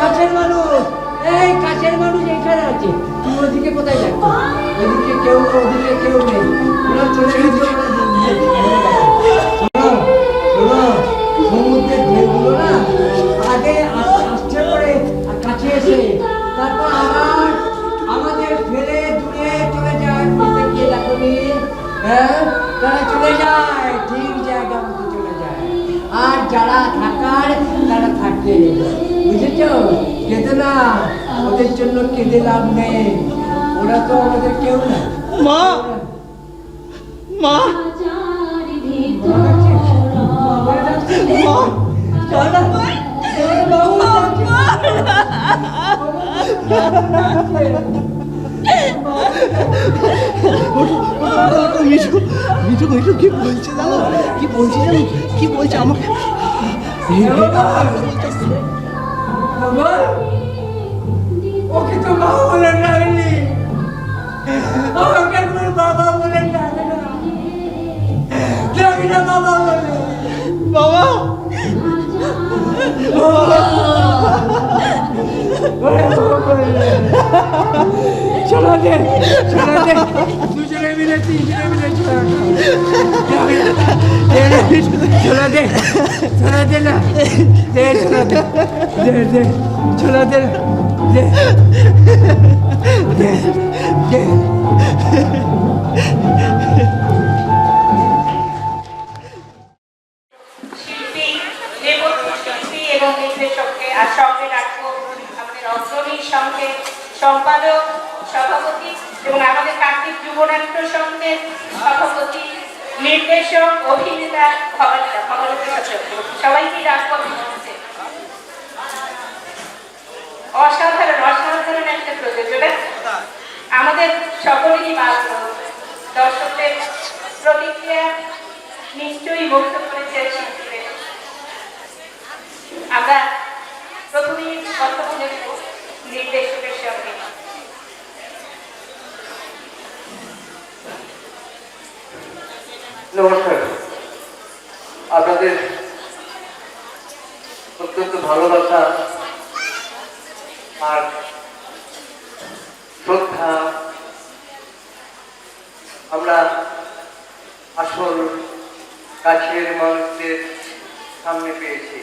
কাছের মানুষ, এই কাছের মানুষ এখানে আছে। তুমি ওদিকে কোথায় যাচ্ছ? ওদিকে কেউ, ওদিকে কেউ নেই, ওরা চলে গেছে। সমুদ্রের ঢেউগুলো না আগে আসছে পরে কাছে এসে তারপর আবার আমাদের ফেলে দূরে চলে যায়। গিয়ে দেখো নি, হ্যাঁ তারা চলে যায়, ঠিক জায়গা মতো চলে যায়। আর যারা থাকার তারা থাকে, বুঝেছ? কেঁদে না, ওদের জন্য কেঁদে লাভ নেই, ওরা তো আমাদের কেউ না। মা, মা, মিঠু মিঠু মিঠু কি বলছে জানো, কি বলছে জানো, কি বলছে আমাকে? ওকে তো মা বলে ডাকলি, আমাকে তোর বাবা বলে ডাকে না, ডাকি না বাবা বলে। বাবা, চলো দে, চলো দে, দুজনে মিলে তিনজনে মিলে চলো দে, চলো দে না, দে চলো দে, দে দে চলো দে, দে দে দে। শিল্পী, নেপথ্য শিল্পী এবং নির্দেশককে আর সঙ্গে রাখবো আমাদের অগ্রণী সংঘের সম্পাদক, সভাপতি এবং আমাদের কার্তিক যুবনাট্য সংঘের সভাপতি, নির্দেশক, অভিনেতা সবাইকে রাখবো মঞ্চে। অসাধারণ অসাধারণ একটা প্রযোজনা, আমাদের সকলেরই ভালো। দর্শকদের প্রতিক্রিয়া নিশ্চয়ই মুগ্ধ করেছে শিল্পীদের। আমরা প্রথমেই কথা বলে নেব নির্দেশকের সঙ্গে। নমস্কার, আপনাদের অত্যন্ত ভালোবাসা আর শ্রদ্ধা আমরা আসল কাছের মানুষদের সামনে পেয়েছি।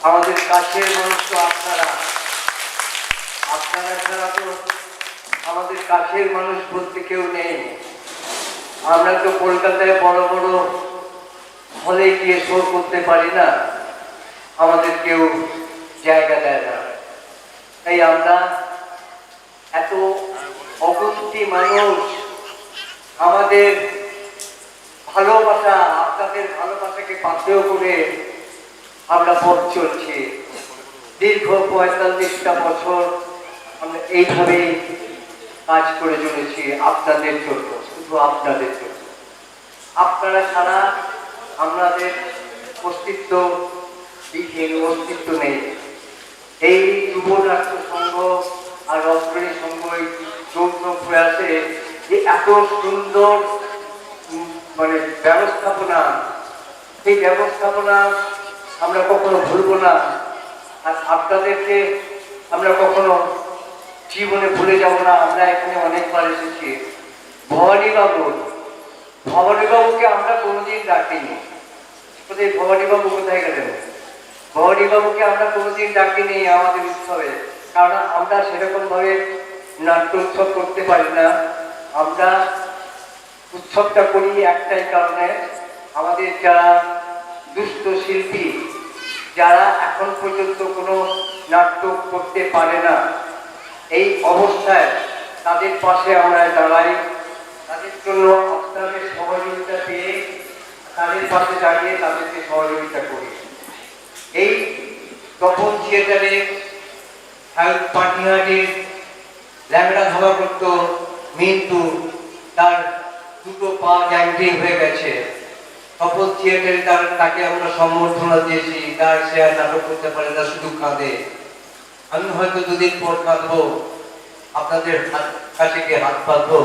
আমাদের কাছের মানুষ তো আপনারা ছাড়া তো আমাদের কাছের মানুষ বলতে কেউ নেই। আমরা তো কলকাতায় বড় বড় হলে গিয়ে শো করতে পারি না, আমাদের কেউ জায়গা দেয় না। তাই আমরা এত অগুন্তি মানুষ আমাদের ভালোবাসা, আপনাদের ভালোবাসাকে পাথেয় করে আমরা পথ চলছি। দীর্ঘ ৪৫টা বছর আমরা এইভাবেই কাজ করে চলেছি আপনাদের জন্য, শুধু আপনাদের জন্য। আপনারা ছাড়া আমাদের অস্তিত্ব বিহীন, অস্তিত্ব নেই। এই যুব নাট্য সংঘ আর অগ্রণী সংঘ যৌথ প্রয়াসে যে এত সুন্দর মানে ব্যবস্থাপনা, সেই ব্যবস্থাপনা আমরা কখনো ভুলব না। আর আপনাদেরকে আমরা কখনো জীবনে ভুলে যাব না। আমরা এখানে অনেকবার এসেছি। ভবানীবাবুকে আমরা কোনোদিন ডাকিনি। কোথায় ভবানীবাবু, কোথায় গেলেন? ভবানীবাবুকে আমরা কোনোদিন ডাকিনি আমাদের উৎসবে, কারণ আমরা সেরকম ভাবে নাট্য উৎসব করতে পারি না। আমরা উৎসবটা করি একটাই কারণে, আমাদের যারা দুস্থ শিল্পী, যারা এখন পর্যন্ত কোনো নাটক করতে পারে না, এই অবস্থায় তাদের পাশে আমরা দাঁড়াই, তাদের জন্য আপনাদের সহযোগিতা পেয়ে তাদের পাশে দাঁড়িয়ে তাদেরকে সহযোগিতা করি। এই তপন থিয়েটারে পাটিহাটির ল্যাংড়া ধাবা করত মিন্টু, তার দুটো পা গ্যাংগ্রিং হয়ে গেছে। তপন থিয়েটারে তাকে আমরা সম্বর্ধনা দিয়েছি, তার সে আর নাটক করতে পারে না, শুধু কাঁদে। আমি হয়তো দুদিন পর কাঁদবো, আপনাদের কাছে গিয়ে হাত পাতবো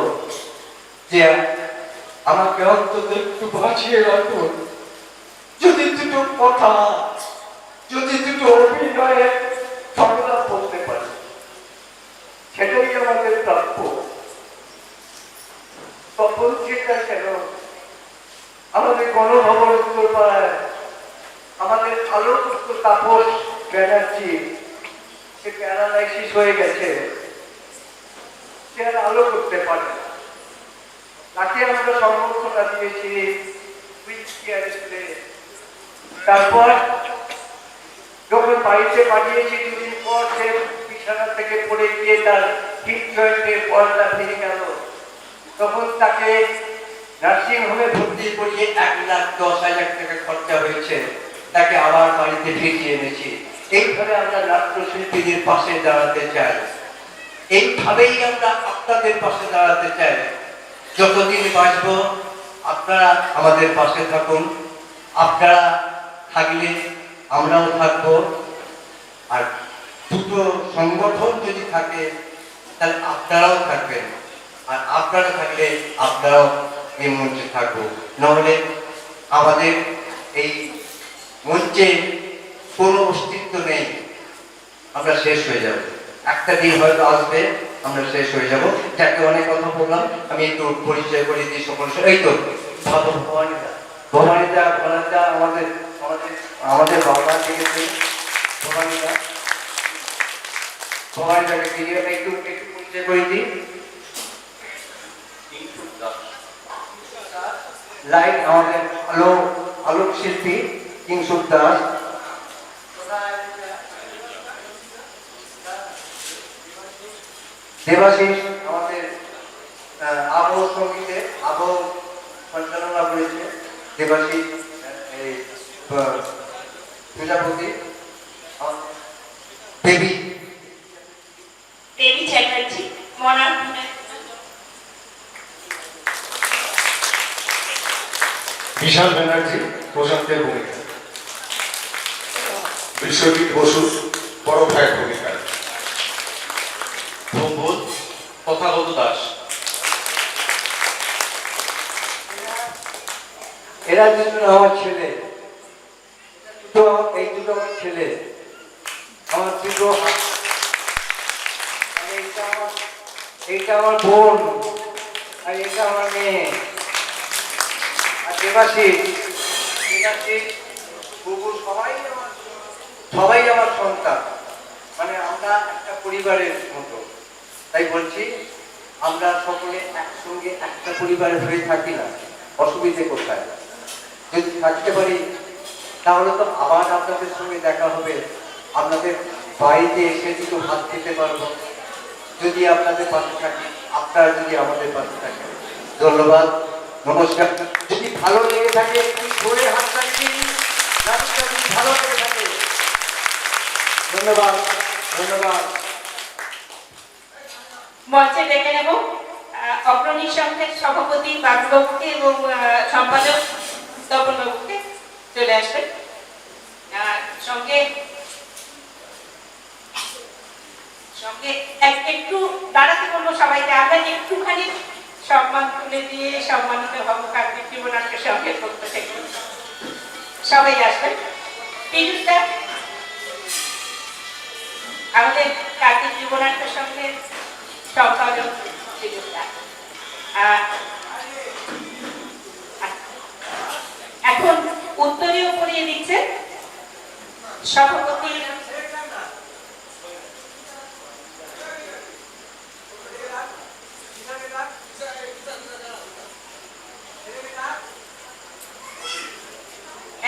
যে আমাকে অন্তত একটু বাঁচিয়ে রাখুন, যদি দুটো কথা, যদি দুটো অভিনয়ে বাংলা বলতে পারে, সেটাই আমাদের প্রাপ্য। তখন সেটা কেন আমাদের গণভবন উত্তরপাড়ায় আমাদের আলোকপুষ্ট তাপস ব্যানার্জি, সে প্যারালাইসিস হয়ে গেছে, সে আর আলো করতে পারে না। তাকে আমরা সম্বর্ধনা দিয়েছি হুইল চেয়ারে তুলে। তারপর যখন বাড়িতে পাঠিয়েছি, দুদিন পর সে বিছানা থেকে পড়ে গিয়ে তার হিপ জয়েন্টের পর্দা ভেঙে গেল। তখন তাকে নার্সিং হোমে ভর্তি করিয়ে ১,১০,০০০ টাকা খরচা হয়েছে, তাকে আবার বাড়িতে ফিরিয়ে এনেছি। এইভাবে আমরা নাট্যশিল্পীদের পাশে দাঁড়াতে চাই, এইভাবেই আমরা আপনাদের পাশে দাঁড়াতে চাই। যতদিন বাঁচব আপনারা আমাদের পাশে থাকুন, আপনারা থাকলে আমরাও থাকব। আর দুটো সংগঠন যদি থাকে তাহলে আপনারাও থাকবেন, আর আপনারা থাকলে আপনারাও এই মঞ্চে থাকবো। নাহলে আমাদের এই মঞ্চে কোনো অস্তিত্ব নেই, আমরা শেষ হয়ে যাব। একটা দিন হয়তো আসবে আমরা শেষ হয়ে যাব। যাকে অনেক কথা বললাম, আমি একটু পরিচয় করে দিই সকল। এই তো ভবানীদা, ভবানীদা আমাদের আমাদের আমাদের বাবা থেকে ভবানীদাকে দিয়ে একটু একটু পরিচয় করে দিই। লাইট আমাদের আলোক শিল্পী কিংসুক দাস, দেবাশিস আমাদের আবহ সঙ্গীতে আবহ পরিচালনা করেছে দেবাশিস প্রজাপতি, দেবী চ্যাটার্জি, মনার বিশাল ব্যানার্জি প্রশান্তের ভূমিকা, বিশ্বজিৎ বসু বড় ভাই। এরা দুজন আমার ছেলে, এই দুটো আমার ছেলে, আমার দুটো এইটা আমার বোন, আর এটা আমার মেয়ে, আর দেবাশিস কুকুর সবাই আমার সন্তান। মানে আমরা একটা পরিবারের মতো। তাই বলছি আমরা সকলে একসঙ্গে একটা পরিবারে হয়ে থাকি না, অসুবিধে কোথায়? যদি থাকতে পারি তাহলে তো আবার আপনাদের সঙ্গে দেখা হবে, আপনাদের বাড়িতে এসে দুটো ভাত খেতে পারবো, যদি আপনাদের পাশে থাকি, আপনারা যদি আমাদের পাশে থাকেন। ধন্যবাদ, নমস্কার। যদি ভালো লেগে থাকে একটু জোরে হাত রাখছি, যদি ভালো লেগে থাকে। ধন্যবাদ, ধন্যবাদ। মঞ্চে ডেকে নেব অগ্রণী সংঘের সভাপতি বাবুবাবুকে এবং সম্পাদক তপনবাবুকে চলে আসবেন। সঙ্গে সঙ্গে একটু দাঁড়াতে বলবো সবাইকে, আমরা একটুখানি সম্মান তুলে দিয়ে সম্মানিত হব কার্তিক জীবনাথের সঙ্গে পক্ষ থেকে। সবাই আসবেন। তিনটা আমাদের কার্তিক জীবনাথের সঙ্গে সম্পাদক এখন উত্তরীয় পড়িয়ে দিচ্ছে সভাপতি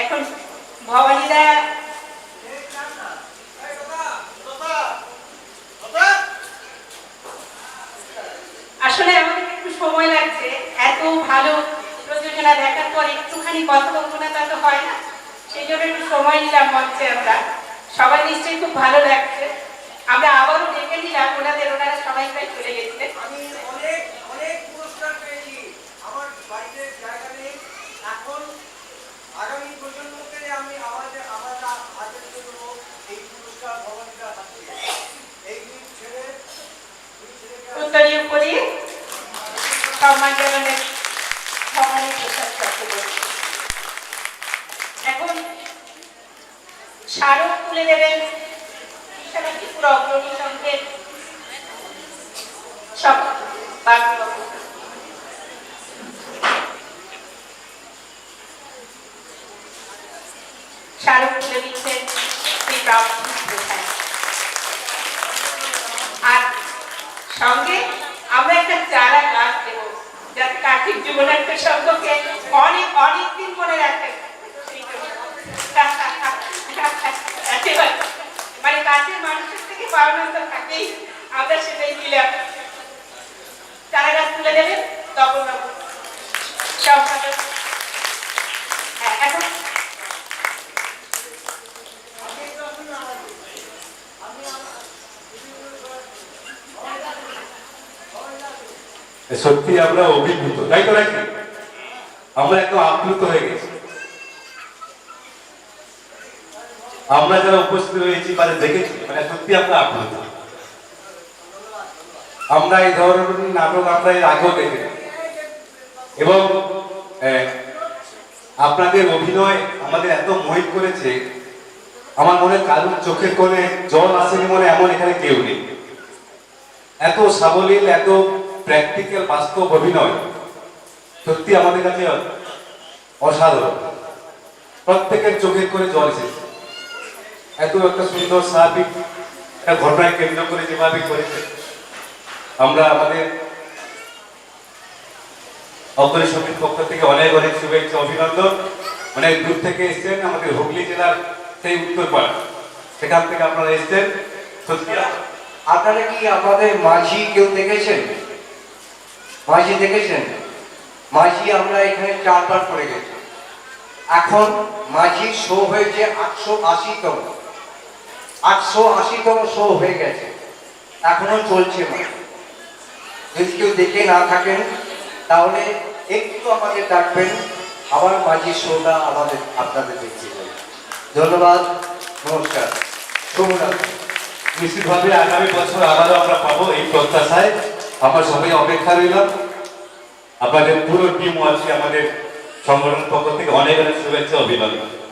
এখন ভবানীদা আসলে আমাদের একটু সময় লাগছে, এত ভালো প্রযোজনা দেখার পর একটুখানি কথোপকথনটা তো হয় না, সেই জন্য একটু সময় নিলাম মঞ্চে। আমরা সবাই নিশ্চয়ই খুব ভালো লাগছে। আমরা আবারও ডেকে নিলাম ওনাদের, ওনারা সবাই প্রায় চলে গেছে। আমি অনেক অনেক পুরস্কার পেয়েছি, আমার বাড়িতে জায়গা নেই। এখন আগামী প্রজন্মকে আমি আমাদের হাতের জন্য এই পুরস্কার ভবানীরা হাতে, এই দুই ছেলে উত্তরীয় পড়িয়ে সম্মান জানালেন ভবানী প্রসাদ চক্রবর্তী। এখন স্মারক তুলে দেবেন ত্রিপুরা অগ্রণী সংঘের বাবুবাবু। স্মারক তুলে দিচ্ছেন শ্রী ব্রাহ্মণ প্রসাদ। আর সঙ্গে আমরা একটা চারা গাছ দেব, যাতে কার্তিক জীবনাথের সম্পর্কে অনেক অনেক দিন মনে রাখেন। মানে কাছের মানুষের থেকে পাওনা তো থাকেই, আমরা সেটাই দিলাম। চারা গাছ তুলে দেবেন তখন সম্পাদক। এখন সত্যি আমরা অভিভূত, তাই তো নাকি? আমরা একদম আপ্লুত হয়ে গেছি। আমরা যারা উপস্থিত হয়েছি মানে দেখেছি, মানে সত্যি আমরা আপ্লুত। আমরা এই ধরনের নাটক আমরা এর আগেও দেখেছি এবং আপনাদের অভিনয় আমাদের এত মোহিত করেছে, আমার মনে কারোর চোখের কোণে জল আসেনি মনে এমন এখানে কেউ নেই। এত সাবলীল, এত প্র্যাকটিক্যাল বাস্তব অভিনয় সত্যি আমাদের কাছে অসাধারণ। প্রত্যেকের চোখের করে জল এসেছে। এত একটা সুন্দর স্বাভাবিক একটা ঘটনায় কেন্দ্র করে যেভাবে করেছে, আমরা আমাদের অগ্রণী সমিতির পক্ষ থেকে অনেক অনেক শুভেচ্ছা, অভিনন্দন। অনেক দূর থেকে এসেছেন, আমাদের হুগলি জেলার সেই উত্তরপাড়া, সেখান থেকে আপনারা এসেছেন। সত্যি আপনারা কি আমাদের মাঝি কেউ দেখেছেন? মাঝি দেখেছেন? মাঝি আমরা এখানে 4 বার পড়ে গেছি। এখন মাঝির শো হয়েছে 880তম, 880তম শো হয়ে গেছে, এখনো চলছে। মাঝি যদি কেউ দেখে না থাকেন তাহলে একটু আমাদের ডাকবেন, আবার মাঝির শোটা আমাদের আপনাদের দেখতে হবে। ধন্যবাদ, নমস্কার, শুভরাত্রি। নিশ্চিতভাবে আগামী বছর আবারও আমরা পাবো এই প্রত্যাশায় আমরা সবাই অপেক্ষা রইলাম। আপনাদের পুরো টিম আছে, আমাদের সংগঠনের পক্ষ থেকে অনেক অনেক শুভেচ্ছা ও অভিনন্দন।